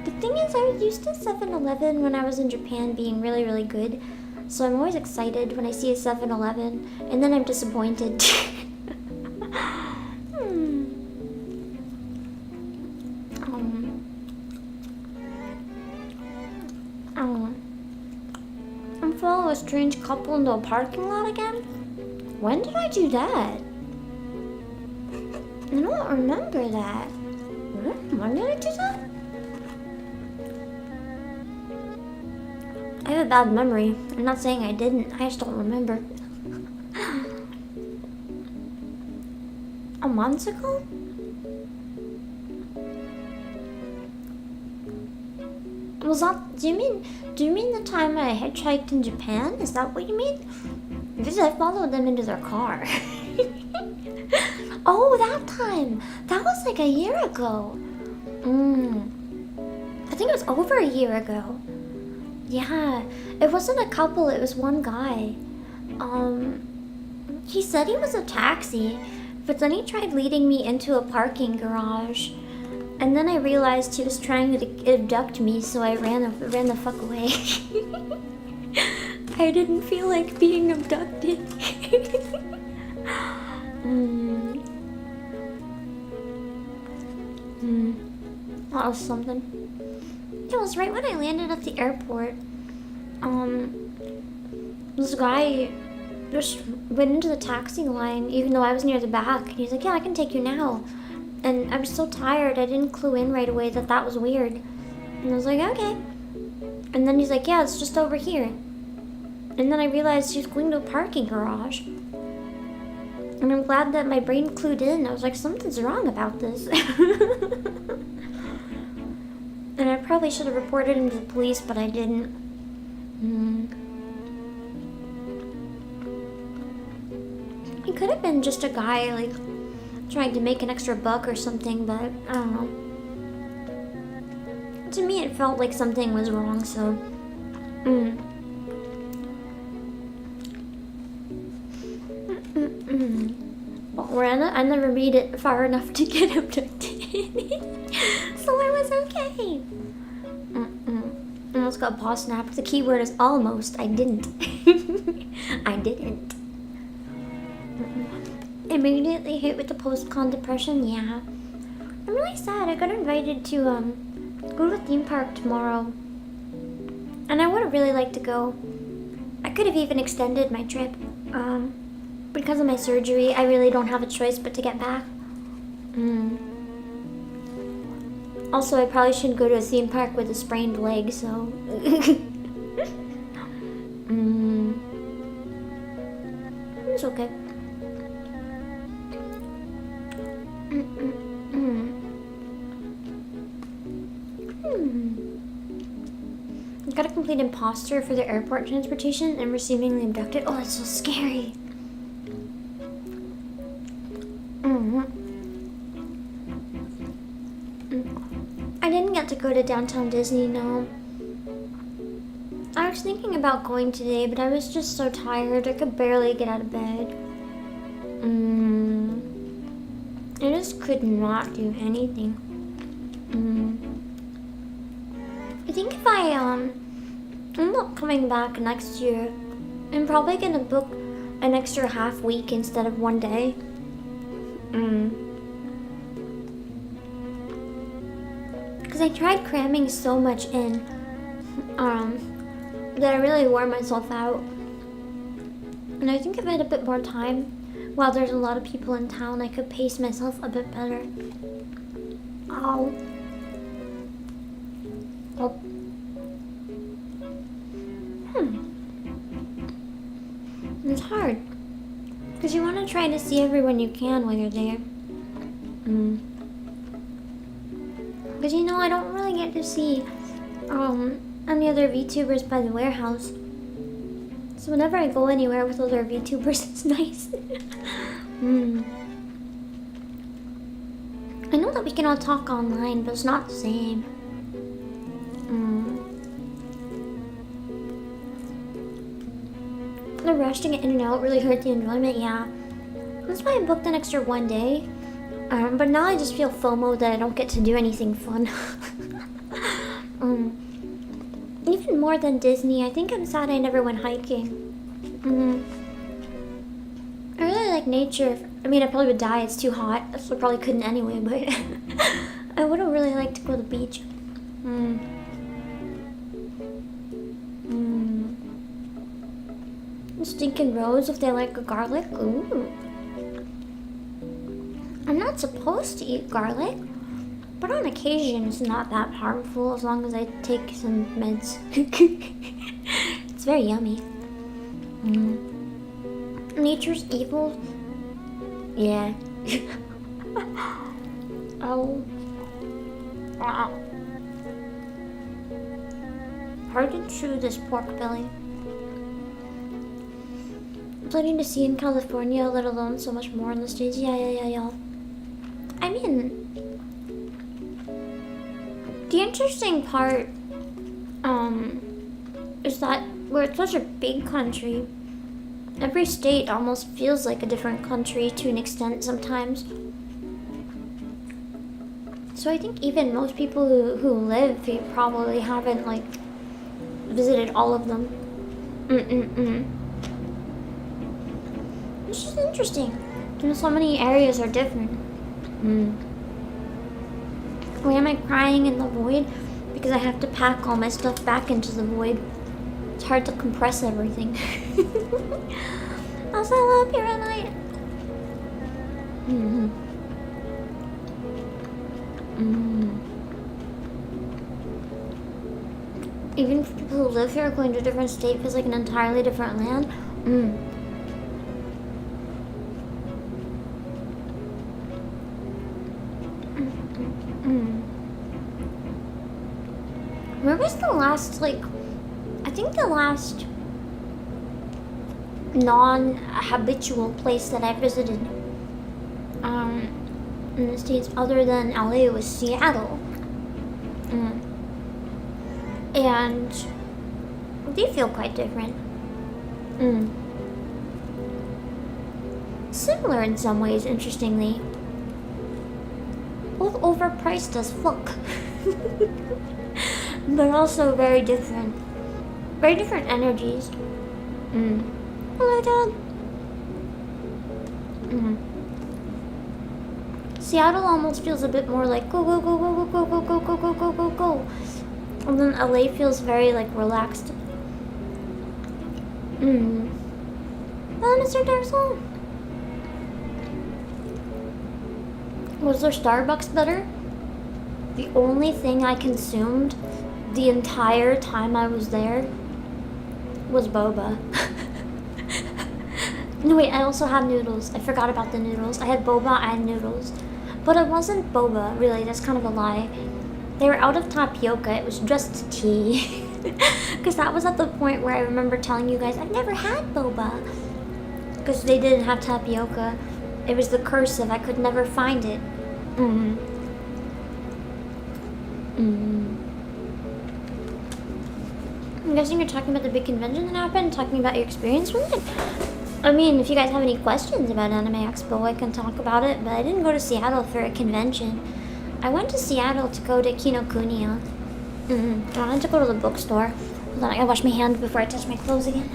[SPEAKER 1] The thing is, I was used to 7-Eleven when I was in Japan being really good. So I'm always excited when I see a 7-Eleven, and then I'm disappointed. I'm following a strange couple into a parking lot again? When did I do that? I don't remember that. When did I do that? I have a bad memory. I'm not saying I didn't, I just don't remember. A month ago? Was that, do you mean the time I hitchhiked in Japan? Is that what you mean? Because I followed them into their car. Oh, that time! That was like a year ago. I think it was over a year ago. Yeah, it wasn't a couple, it was one guy. He said he was a taxi, but then he tried leading me into a parking garage. And then I realized he was trying to abduct me, so I ran the fuck away. I didn't feel like being abducted. That was something. It was right when I landed at the airport. This guy just went into the taxi line, even though I was near the back. And he's like, yeah, I can take you now. And I was so tired, I didn't clue in right away that that was weird. And I was like, okay. And then he's like, yeah, it's just over here. And then I realized he was going to a parking garage. And I'm glad that my brain clued in. I was like, something's wrong about this. And I probably should have reported him to the police, but I didn't. He could have been just a guy, like, trying to make an extra buck or something, but I don't know. To me, it felt like something was wrong, so. Well, I never made it far enough to get abducted. So I was okay. Almost got paw snapped. The key word is almost. I didn't. I didn't. Immediately hit with the post-con depression, yeah. I'm really sad. I got invited to go to a theme park tomorrow. And I would have really liked to go. I could have even extended my trip. Because of my surgery, I really don't have a choice but to get back. Also, I probably shouldn't go to a theme park with a sprained leg, so. It's okay. I got a complete imposter for the airport transportation and receiving the abducted. Oh, that's so scary. I didn't get to go to downtown Disney, no. I was thinking about going today, but I was just so tired. I could barely get out of bed. I just could not do anything. I think if I end up coming back next year, I'm probably gonna book an extra half week instead of 1 day. Because I tried cramming so much in that I really wore myself out. And I think if I had a bit more time, while there's a lot of people in town, I could pace myself a bit better. Ow. Oh. It's hard. Because you want to try to see everyone you can while you're there. Because you know, I don't really get to see any other VTubers by the warehouse. So whenever I go anywhere with other VTubers, it's nice. I know that we can all talk online, but it's not the same. The rush to get in and out really hurt the enjoyment, yeah. That's why I booked an extra 1 day. But now I just feel FOMO that I don't get to do anything fun. Even more than Disney, I think I'm sad I never went hiking. I really like nature. I mean, I probably would die, it's too hot. So I probably couldn't anyway, but I would have really liked to go to the beach. Stinking rose if they like a garlic. Ooh. I'm not supposed to eat garlic, but on occasion it's not that harmful as long as I take some meds. It's very yummy. Nature's evil. Yeah. Oh. Hard to chew this pork belly. Planning to see in California, let alone so much more in the States. Yeah. I mean, the interesting part, is that we're such a big country. Every state almost feels like a different country to an extent sometimes. So I think even most people who live here probably haven't, like, visited all of them. It's just interesting. So many areas are different. Why am I crying in the void? Because I have to pack all my stuff back into the void. It's hard to compress everything. Also, I love Pyramite. Even if people who live here going to a different state feels like an entirely different land. Where was the last, like, I think the last non-habitual place that I visited in the States other than LA was Seattle. And they feel quite different. Similar in some ways, interestingly. Both overpriced as fuck. But also very different. Very different energies. Hello, Dad. Seattle almost feels a bit more like go, go, go, go, go, go, go, go, go, go, go, go. And then LA feels very, like, relaxed. Hello, Mr. Dark Soul. Was their Starbucks better? The only thing I consumed the entire time I was there was boba. No, wait, I also had noodles. I forgot about the noodles. I had boba and noodles. But it wasn't boba, really. That's kind of a lie. They were out of tapioca. It was just tea. Because that was at the point where I remember telling you guys, I've never had boba. Because they didn't have tapioca. It was the cursive. I could never find it. I'm guessing you're talking about the big convention that happened, talking about your experience with it. I mean, if you guys have any questions about Anime Expo, I can talk about it, but I didn't go to Seattle for a convention. I went to Seattle to go to Kinokuniya. I wanted to go to the bookstore. Hold on, I gotta wash my hands before I touch my clothes again.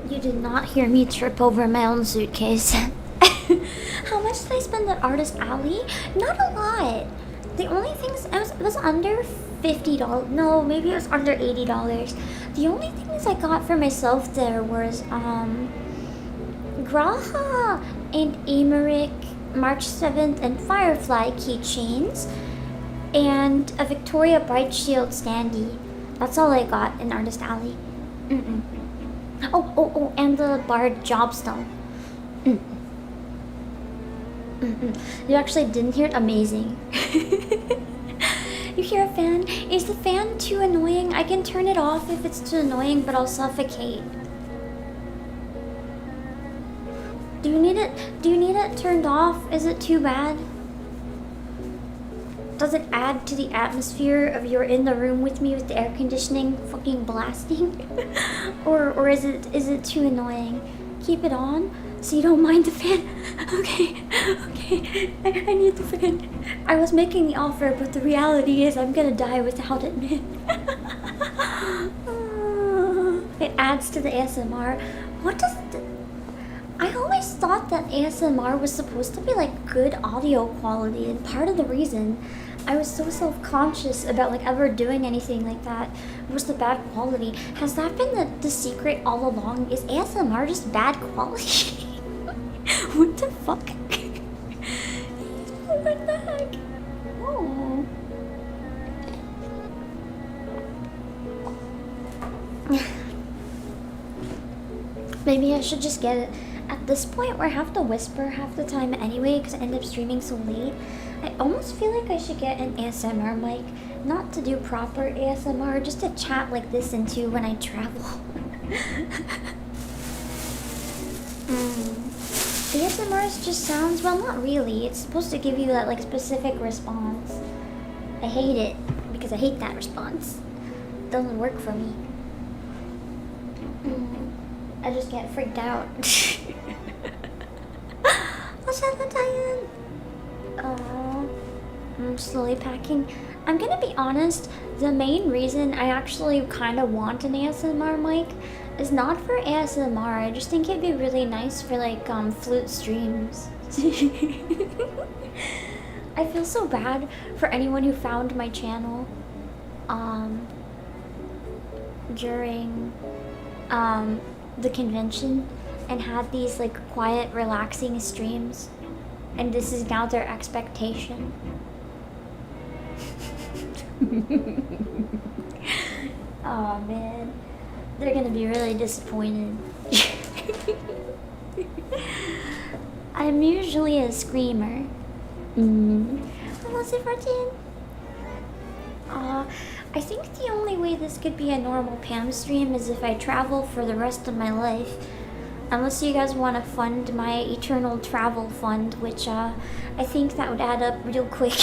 [SPEAKER 1] You did not hear me trip over my own suitcase. How much did I spend at Artist Alley? Not a lot. The only things, it was under $50. No, maybe it was under $80. The only things I got for myself there was Graha and Emmerich March 7th and Firefly keychains and a Victoria Bright Shield standee. That's all I got in Artist Alley. Oh, and the Bard Jobstone. You actually didn't hear it? Amazing. You hear a fan? Is the fan too annoying? I can turn it off if it's too annoying, but I'll suffocate. Do you need it turned off? Is it too bad? Does it add to the atmosphere of you're in the room with me with the air conditioning fucking blasting? or is it too annoying? Keep it on so you don't mind the fan. Okay. I need the fan. I was making the offer, but the reality is I'm gonna die without it, man. It adds to the ASMR. What does it? I always thought that ASMR was supposed to be like good audio quality, and part of the reason I was so self-conscious about like ever doing anything like that was the bad quality. Has that been the secret all along? Is ASMR just bad quality? What the fuck? What the heck? Oh. Maybe I should just get it. At this point where I have to whisper half the time anyway because I end up streaming so late, I almost feel like I should get an ASMR mic. Not to do proper ASMR, just to chat like this into when I travel. ASMR just sounds, well, not really. It's supposed to give you that like specific response. I hate it because I hate that response. It doesn't work for me. I just get freaked out. Oh, I'm slowly packing. I'm gonna be honest, the main reason I actually kind of want an ASMR mic is not for ASMR. I just think it'd be really nice for like flute streams. I feel so bad for anyone who found my channel during the convention and had these like quiet, relaxing streams, and this is now their expectation. Oh man, they're gonna be really disappointed. I'm usually a screamer. Hello, 14. I think the only way this could be a normal Pam stream is if I travel for the rest of my life. Unless you guys want to fund my eternal travel fund, which I think that would add up real quick.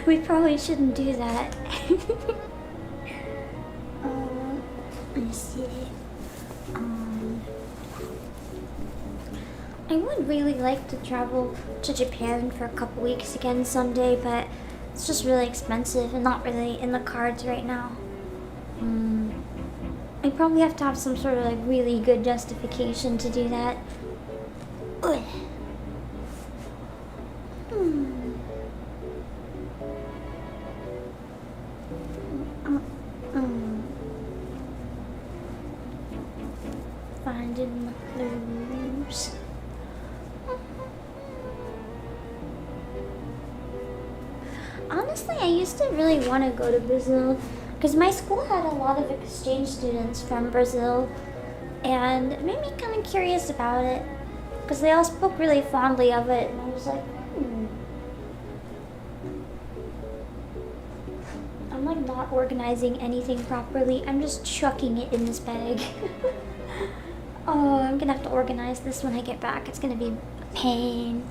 [SPEAKER 1] We probably shouldn't do that. Let me see. I would really like to travel to Japan for a couple weeks again someday, but it's just really expensive and not really in the cards right now. I probably have to have some sort of like really good justification to do that. Ugh. Finding my clues. Honestly, I used to really want to go to Brazil because my school had a lot of exchange students from Brazil, and it made me kind of curious about it because they all spoke really fondly of it, and I was like, I'm like not organizing anything properly. I'm just chucking it in this bag. Oh, I'm gonna have to organize this when I get back. It's gonna be a pain.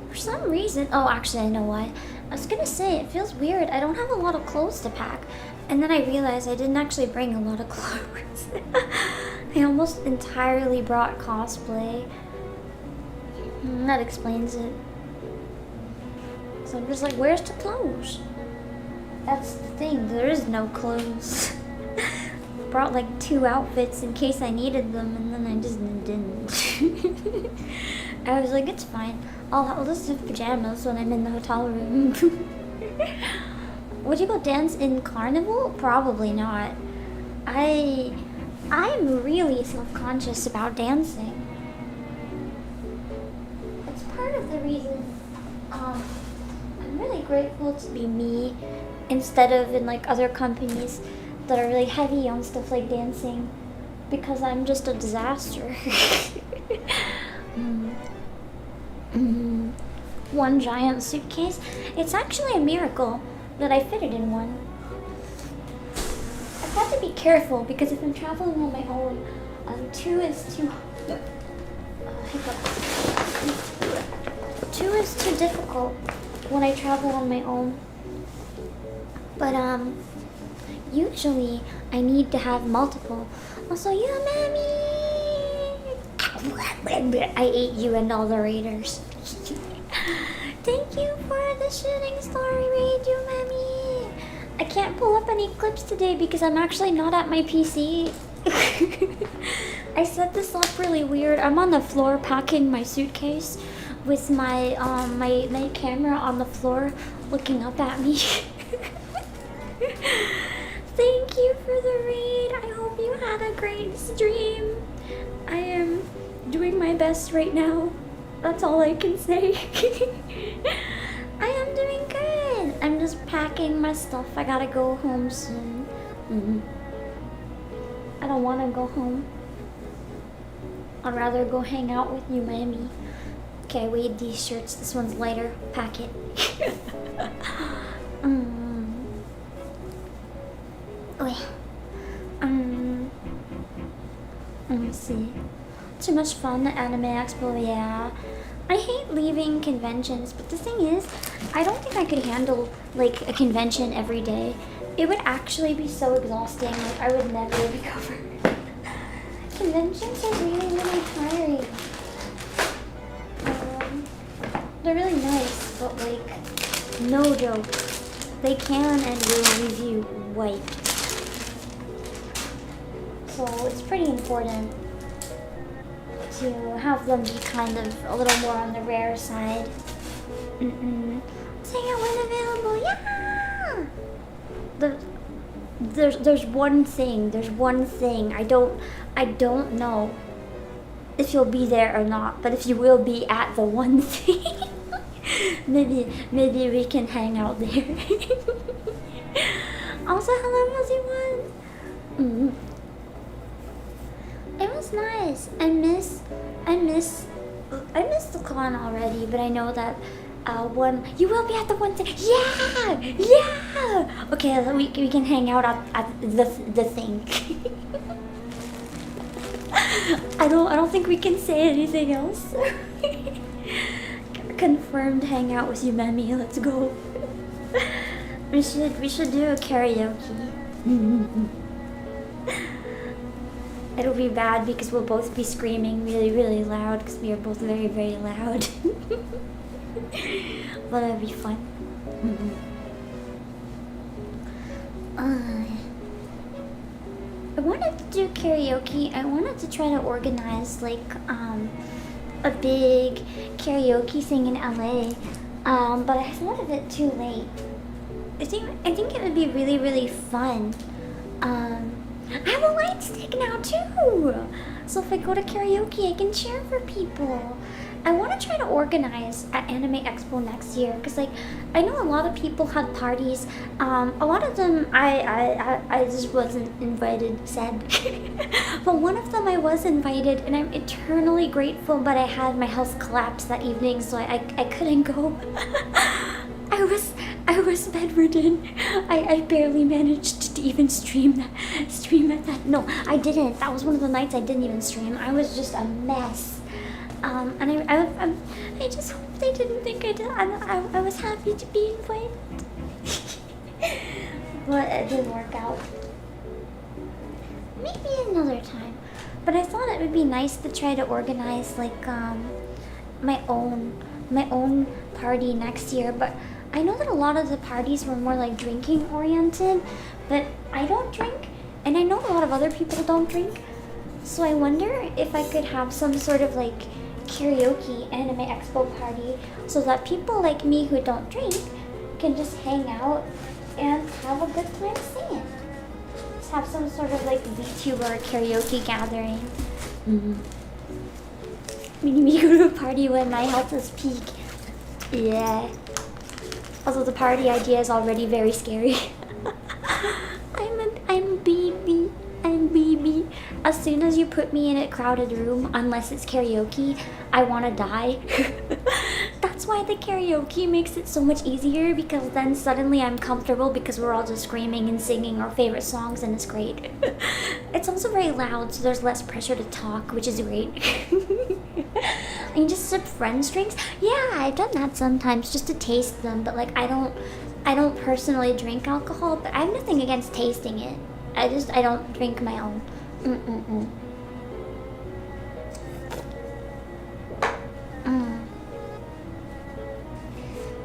[SPEAKER 1] For some reason, oh, actually, I know why. I was gonna say, it feels weird. I don't have a lot of clothes to pack. And then I realized I didn't actually bring a lot of clothes. I almost entirely brought cosplay. That explains it. So I'm just like, where's the clothes? That's the thing, there is no clothes. Brought like 2 outfits in case I needed them, and then I just didn't. I was like, it's fine. I'll just have pajamas when I'm in the hotel room. Would you go dance in Carnival? Probably not. I'm really self-conscious about dancing. It's part of the reason I'm really grateful to be me instead of in like other companies that are really heavy on stuff like dancing, because I'm just a disaster. One giant suitcase. It's actually a miracle that I fitted in one. I've had to be careful because if I'm traveling on my own, 2 is too... Two is too difficult when I travel on my own. But usually I need to have multiple. Also, you, mommy! I ate you and all the raiders. Thank you for the shooting star raid, you, mommy! I can't pull up any clips today because I'm actually not at my PC. I set this up really weird. I'm on the floor packing my suitcase with my my camera on the floor looking up at me. Thank you for the raid. I hope you had a great stream. I am doing my best right now. That's all I can say. I am doing good. I'm just packing my stuff. I gotta go home soon. I don't want to go home. I'd rather go hang out with you, Miami. Okay, I weighed these shirts. This one's lighter. Pack it. Wait. Let me see. Too much fun at Anime Expo, yeah. I hate leaving conventions, but the thing is, I don't think I could handle like a convention every day. It would actually be so exhausting. Like I would never recover. Conventions are really, really tiring. They're really nice, but like, no joke. They can and will leave you wiped. So it's pretty important to have them be kind of a little more on the rare side. Say I when available, yeah! There's one thing. I don't know if you'll be there or not, but if you will be at the one thing, maybe we can hang out there. Also, hello, Muzzy1. It was nice. I miss the con already, but I know that you will be at the one thing. Yeah. Okay, we can hang out at the thing. I don't think we can say anything else. Confirmed hang out with you, Memi. Let's go. We should do a karaoke. It'll be bad because we'll both be screaming really, really loud because we are both very, very loud. But it'll be fun. I wanted to do karaoke. I wanted to try to organize like a big karaoke thing in LA. But I thought of it too late. I think it would be really, really fun. I have a light stick now too! So if I go to karaoke, I can cheer for people. I want to try to organize at Anime Expo next year because like I know a lot of people had parties. A lot of them I just wasn't invited, sad. But one of them I was invited and I'm eternally grateful, but I had my health collapse that evening, so I couldn't go. I was bedridden. I barely managed to even stream at that. No, I didn't. That was one of the nights I didn't even stream. I was just a mess. And I just hope they didn't think I did. I was happy to be invited. But it didn't work out. Maybe another time. But I thought it would be nice to try to organize like my own party next year, but I know that a lot of the parties were more like drinking oriented, but I don't drink, and I know a lot of other people don't drink, so I wonder if I could have some sort of like karaoke Anime Expo party so that people like me who don't drink can just hang out and have a good time singing. Just have some sort of like VTuber karaoke gathering. Me go to a party when my health is peak. Yeah. Although the party idea is already very scary. I'm baby. As soon as you put me in a crowded room, unless it's karaoke, I want to die. That's why the karaoke makes it so much easier, because then suddenly I'm comfortable because we're all just screaming and singing our favorite songs and it's great. It's also very loud, so there's less pressure to talk, which is great. And you just sip friends' drinks? Yeah, I've done that sometimes just to taste them, but like I don't personally drink alcohol, but I have nothing against tasting it. I don't drink my own.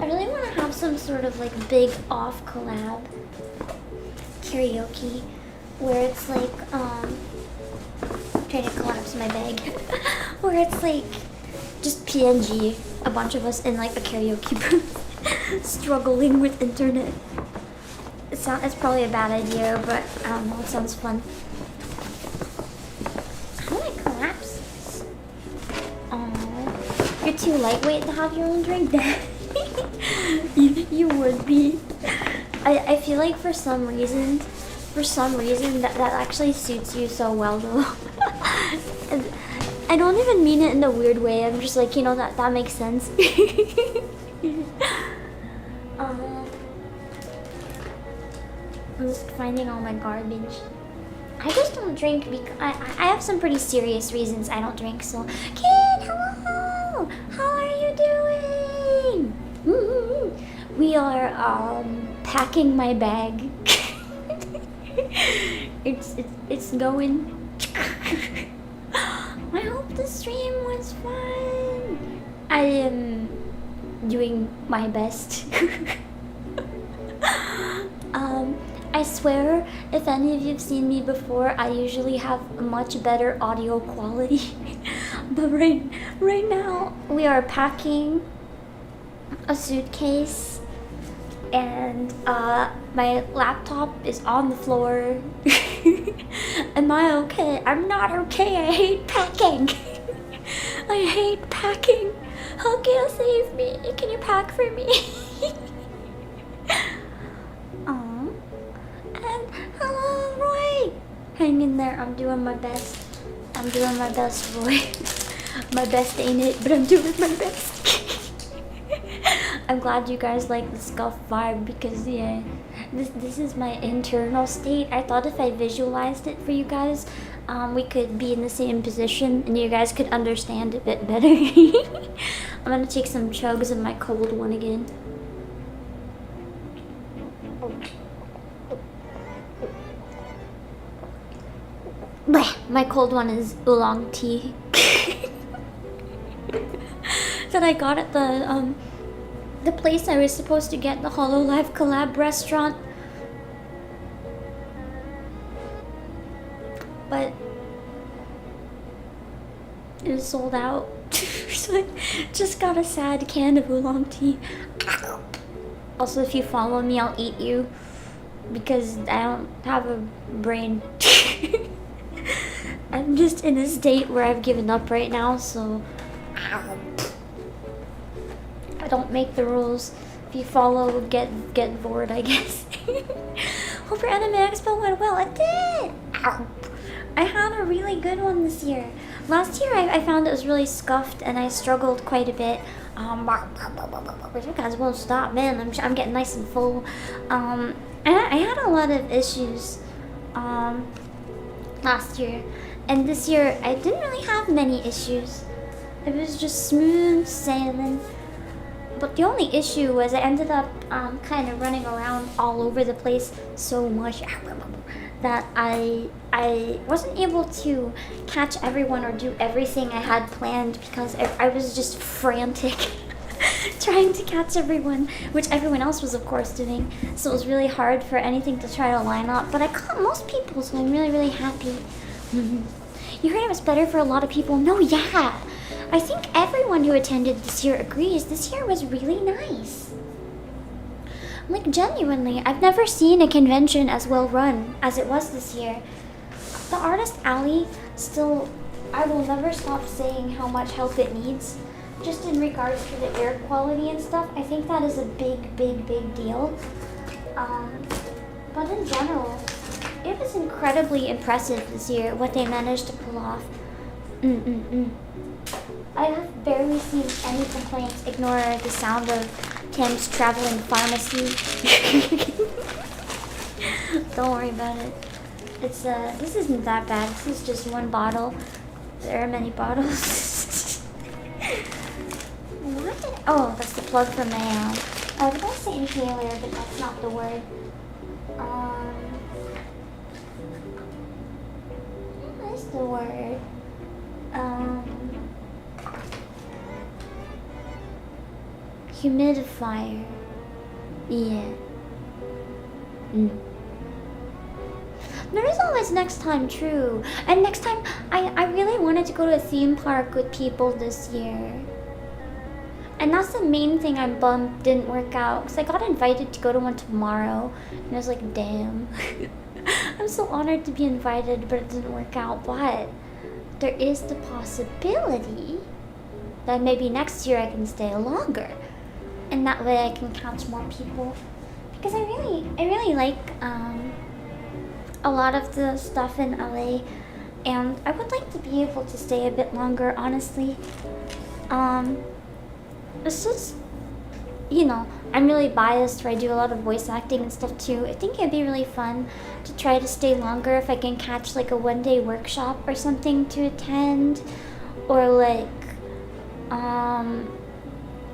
[SPEAKER 1] I really want to have some sort of like big off collab karaoke where it's like trying to collapse my bag where it's like just PNG, a bunch of us in like a karaoke booth struggling with internet. It's probably a bad idea, but I don't know, it sounds fun. How do I collapse this? You're too lightweight to have your own drink? you would be. I feel like for some reason that actually suits you so well though. I don't even mean it in a weird way. I'm just like, you know, that makes sense. I'm just finding all my garbage. I just don't drink because I have some pretty serious reasons I don't drink. So, kid, hello. How are you doing? We are packing my bag. it's going. I hope the stream was fun. I am doing my best. I swear, if any of you have seen me before, I usually have a much better audio quality. But right now, we are packing a suitcase, and my laptop is on the floor. Am I okay? I'm not okay. I hate packing. I hate packing. How can you save me? Can you pack for me? And hello, Roy. Hang in there. I'm doing my best. I'm doing my best, Roy. My best ain't it, but I'm doing my best. I'm glad you guys like the scuff vibe because yeah, this is my internal state. I thought if I visualized it for you guys, we could be in the same position and you guys could understand a bit better. I'm gonna take some chugs of my cold one again. My cold one is oolong tea that I got at the place I was supposed to get, the HoloLive collab restaurant. But it was sold out. So I just got a sad can of oolong tea. Also, if you follow me, I'll eat you because I don't have a brain. I'm just in a state where I've given up right now, so I don't make the rules. If you follow, get bored, I guess. Hope your Anime Expo went well. It did! I had a really good one this year. Last year I found it was really scuffed and I struggled quite a bit. You guys won't stop, man. I'm getting nice and full. I had a lot of issues last year. And this year I didn't really have many issues. It was just smooth sailing. But the only issue was I ended up kind of running around all over the place so much that I wasn't able to catch everyone or do everything I had planned because I was just frantic trying to catch everyone, which everyone else was of course doing. So it was really hard for anything to try to line up. But I caught most people, so I'm really, really happy. You heard it was better for a lot of people? No, yeah. I think everyone who attended this year agrees. This year was really nice. Like, genuinely, I've never seen a convention as well run as it was this year. The Artist Alley still, I will never stop saying how much help it needs. Just in regards to the air quality and stuff, I think that is a big, big, big deal. But in general, it was incredibly impressive this year, what they managed to pull off. I have barely seen any complaints. Ignore the sound of Tim's traveling pharmacy. Don't worry about it. It's this isn't that bad. This is just one bottle. There are many bottles. What? Oh, that's the plug for my I was gonna say inhaler, but that's not the word. What is the word? Humidifier. Yeah. There is always next time, true. And next time, I really wanted to go to a theme park with people this year. And that's the main thing I'm bummed didn't work out. Because I got invited to go to one tomorrow. And I was like, damn. I'm so honored to be invited, but it didn't work out. But there is the possibility that maybe next year I can stay longer. And that way I can catch more people. Because I really like a lot of the stuff in LA. And I would like to be able to stay a bit longer, honestly. It's just, you know, I'm really biased where I do a lot of voice acting and stuff too. I think it'd be really fun to try to stay longer if I can catch like a one-day workshop or something to attend, or like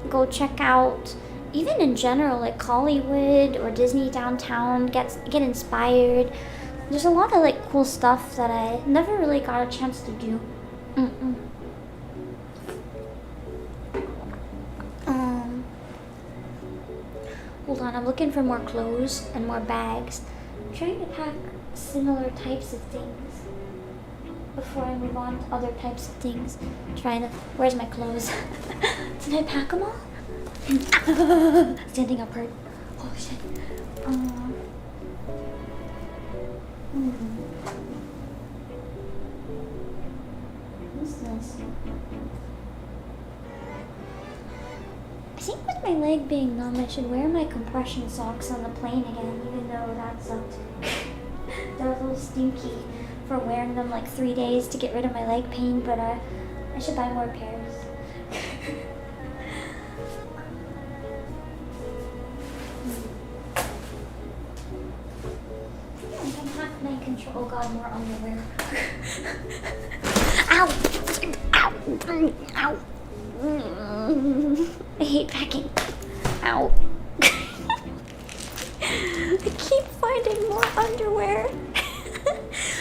[SPEAKER 1] go check out, even in general, like Hollywood or Disney downtown, get inspired. There's a lot of like cool stuff that I never really got a chance to do. Hold on, I'm looking for more clothes and more bags. I'm trying to pack similar types of things before I move on to other types of things. Where's my clothes? Did I pack them all? Standing up hurt. Oh shit. What's this? I think with my leg being numb, I should wear my compression socks on the plane again, even though that sucked. They're a little stinky for wearing them like 3 days to get rid of my leg pain, but I should buy more pairs. I can hack my control. Oh god, more underwear. Ow! Ow! Ow! I hate packing. Ow. I keep finding more underwear.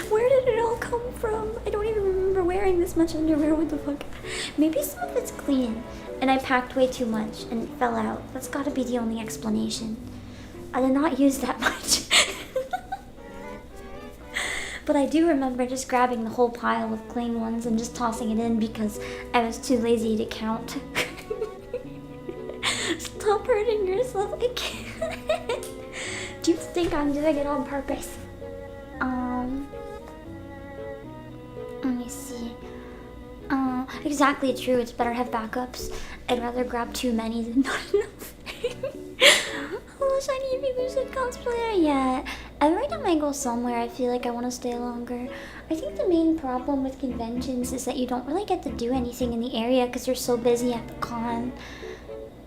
[SPEAKER 1] Where did it all come from? I don't even remember wearing this much underwear. What the fuck? Maybe some of it's clean and I packed way too much and it fell out. That's gotta be the only explanation. I did not use that much. But I do remember just grabbing the whole pile of clean ones and just tossing it in because I was too lazy to count. Stop hurting yourself. I can't. Do you think I'm doing it on purpose? Let me see. Exactly true. It's better to have backups. I'd rather grab too many than not enough. Hello, shiny evolution cosplayer. Yeah. Every time I go somewhere, I feel like I want to stay longer. I think the main problem with conventions is that you don't really get to do anything in the area because you're so busy at the con.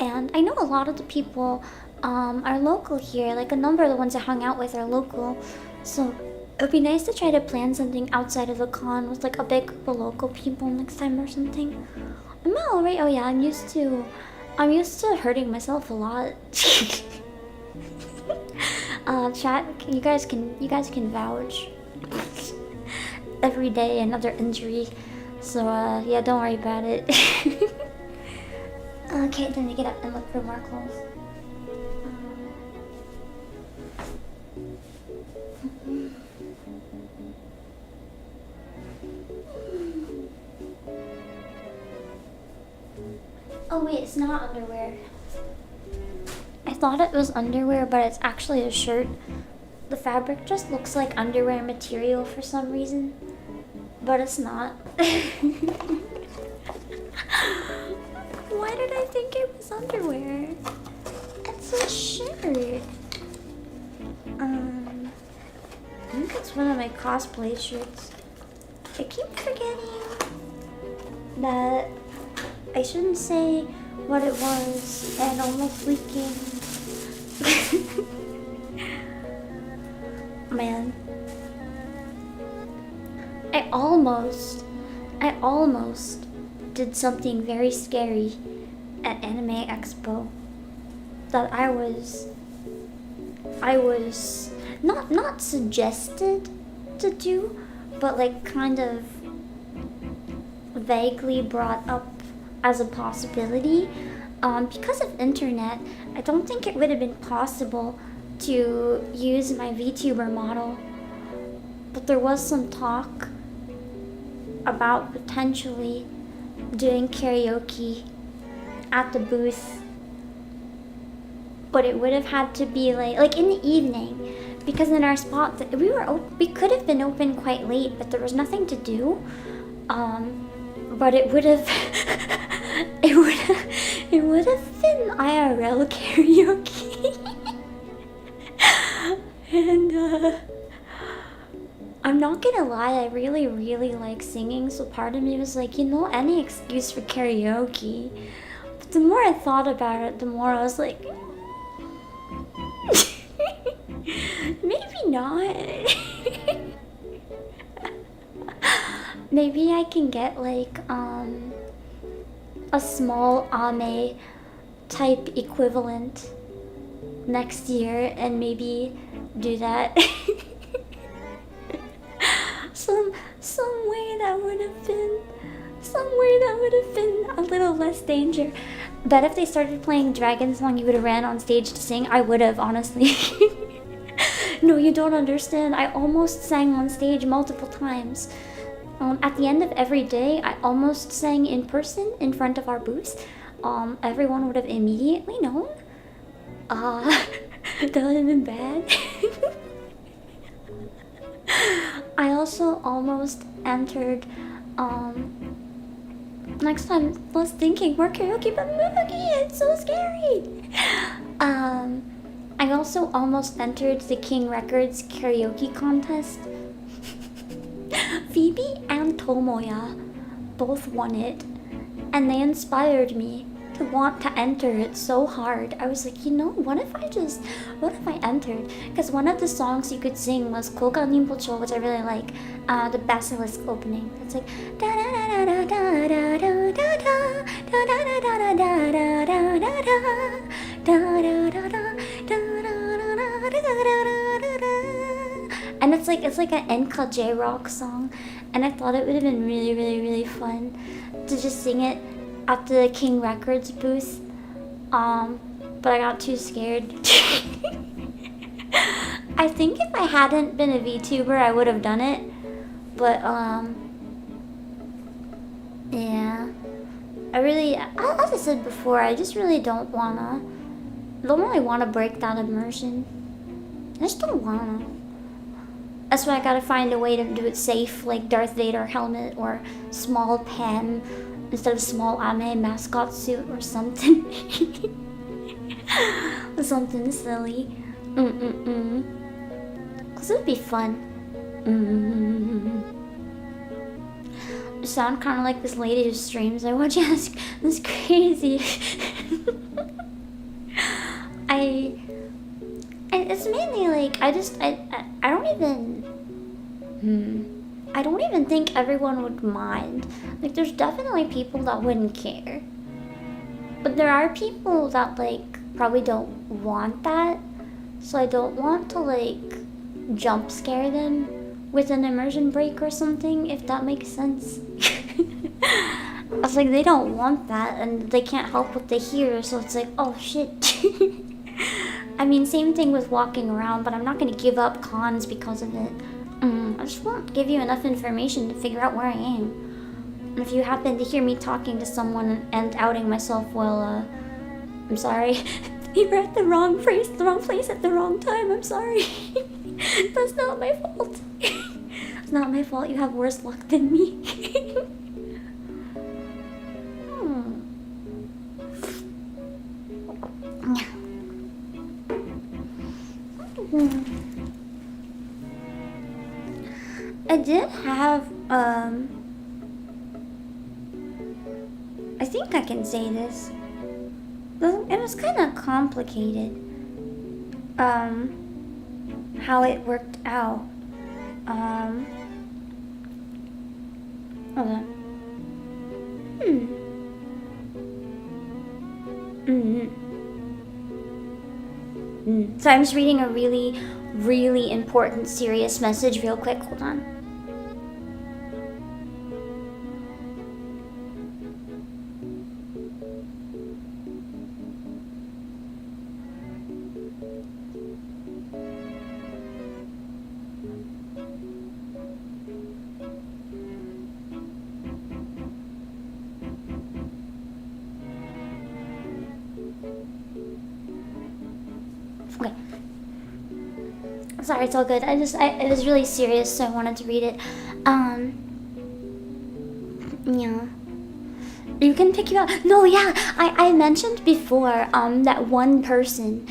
[SPEAKER 1] And I know a lot of the people are local here. Like a number of the ones I hung out with are local. So it would be nice to try to plan something outside of the con with like a big group of local people next time or something. Am I alright? Oh yeah, I'm used to hurting myself a lot. Chat, you guys can vouch. Every day another injury. So yeah, don't worry about it. Okay, then we get up and look for more clothes. Oh wait, it's not underwear. I thought it was underwear, but it's actually a shirt. The fabric just looks like underwear material for some reason, but it's not. Why did I think it was underwear? It's a shirt. I think it's one of my cosplay shirts. I keep forgetting that I shouldn't say what it was and almost leaking. Man. I almost did something very scary at Anime Expo that I was not suggested to do, but like kind of vaguely brought up as a possibility. Because of internet, I don't think it would have been possible to use my VTuber model, but there was some talk about potentially doing karaoke at the booth, but it would have had to be like in the evening, because in our spot that we could have been open quite late, but there was nothing to do. But it would have it would have been IRL karaoke. And I'm not gonna lie, I really, really like singing, so part of me was like, you know, any excuse for karaoke. But the more I thought about it, the more I was like, maybe not. Maybe I can get like a small Ame type equivalent next year and maybe do that. some way that would have been a little less danger. Bet if they started playing Dragon Song you would have ran on stage to sing. I would have, honestly. No, you don't understand. I almost sang on stage multiple times. At the end of every day, I almost sang in person in front of our booth. Everyone would have immediately known. That would have been bad. I also almost entered, next time, I was thinking more karaoke, but Moogie, it's so scary. I also almost entered the King Records karaoke contest. Phoebe and Tomoya both won it, and they inspired me to want to enter it so hard. I was like, you know, what if I entered? Because one of the songs you could sing was Koga Nimpocho, which I really like, the Basilisk opening. It's like da da da da da da da da da da da da da da da and it's like an Enka J-rock song, and I thought it would have been really, really, really fun to just sing it at the King Records booth, but I got too scared. I think if I hadn't been a VTuber, I would have done it, but yeah, as I said before, I just really don't really wanna break that immersion. I just don't wanna. That's why I gotta find a way to do it safe, like Darth Vader helmet or small pen instead of small anime mascot suit or something. Something silly. Cause it would be fun. You sound kind of like this lady who streams. I watch it. That's crazy. It's mainly like I don't even think everyone would mind. Like, there's definitely people that wouldn't care, but there are people that like probably don't want that. So I don't want to like jump scare them with an immersion break or something, if that makes sense. I was like, they don't want that and they can't help what they hear, so it's like, oh shit. I mean, same thing with walking around, but I'm not going to give up cons because of it. I just won't give you enough information to figure out where I am. And if you happen to hear me talking to someone and outing myself, well, I'm sorry. You were at the wrong place at the wrong time. I'm sorry. That's not my fault. It's not my fault. You have worse luck than me. I did have, I think I can say this. It was kind of complicated, how it worked out. Hold on. So I'm just reading a really, really important, serious message real quick. Hold on. Okay. Sorry, it's all good. It was really serious, so I wanted to read it. Yeah. You can pick you out. No, yeah, I mentioned before, that one person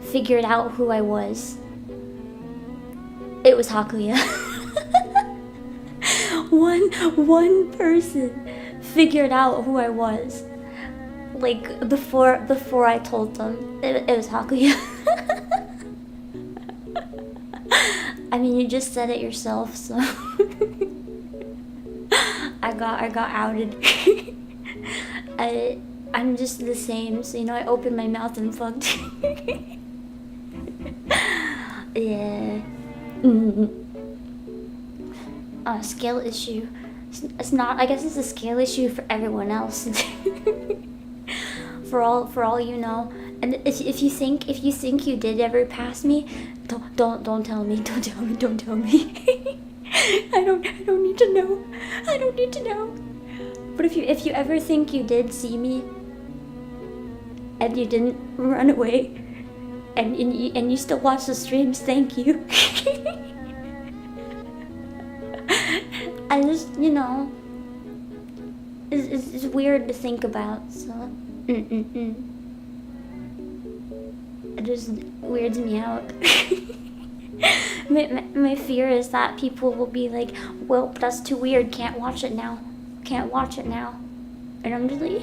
[SPEAKER 1] figured out who I was. It was Hakuya. One person figured out who I was. Like before I told them. It was Hakuya. I mean, you just said it yourself, so I got outed. I'm just the same, so you know, I opened my mouth and fucked. Yeah. Scale issue. It's not. I guess it's a scale issue for everyone else. for all you know. And if you think you did ever pass me, don't tell me. Don't tell me. I don't need to know. I don't need to know. But if you ever think you did see me and you didn't run away and you still watch the streams, thank you. I just, you know, it's weird to think about, so it just weirds me out. My fear is that people will be like, well, that's too weird, can't watch it now. And I'm just like, you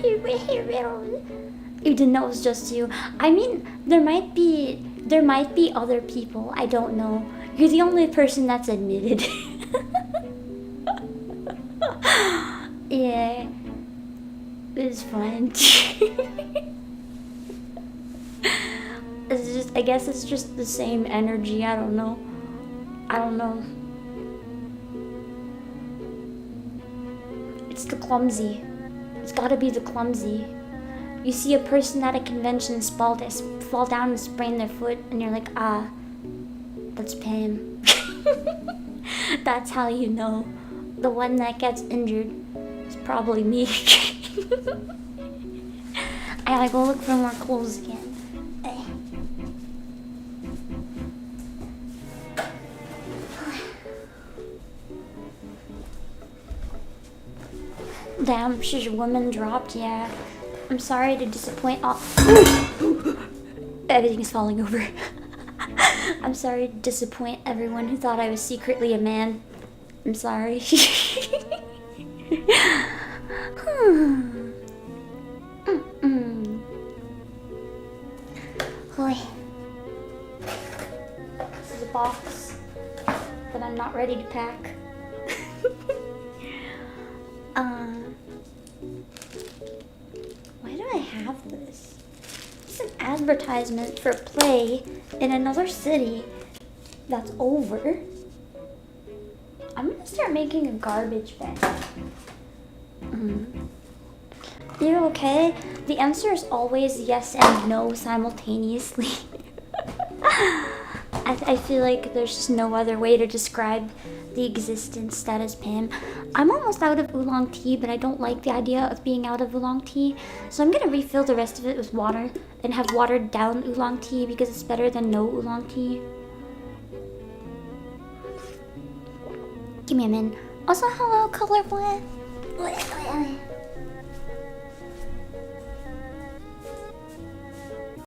[SPEAKER 1] didn't know it was just you. I mean, there might be other people, I don't know. You're the only person that's admitted. Yeah, it's fine. It's just, I guess it's just the same energy. I don't know. It's the clumsy. It's gotta be the clumsy. You see a person at a convention fall down and sprain their foot, and you're like, ah, that's Pam. That's how you know. The one that gets injured is probably me. I gotta go look for more clothes again. Damn, she's a woman dropped, yeah. I'm sorry to disappoint all. Everything is falling over. I'm sorry to disappoint everyone who thought I was secretly a man. I'm sorry. This is a box that I'm not ready to pack. Why do I have this? It's an advertisement for play in another city that's over. I'm gonna start making a garbage bag. You're okay? The answer is always yes and no simultaneously. I feel like there's just no other way to describe the existence that is Pam. I'm almost out of oolong tea, but I don't like the idea of being out of oolong tea. So I'm gonna refill the rest of it with water and have watered down oolong tea because it's better than no oolong tea. Give me a minute. Also, hello, colorblind.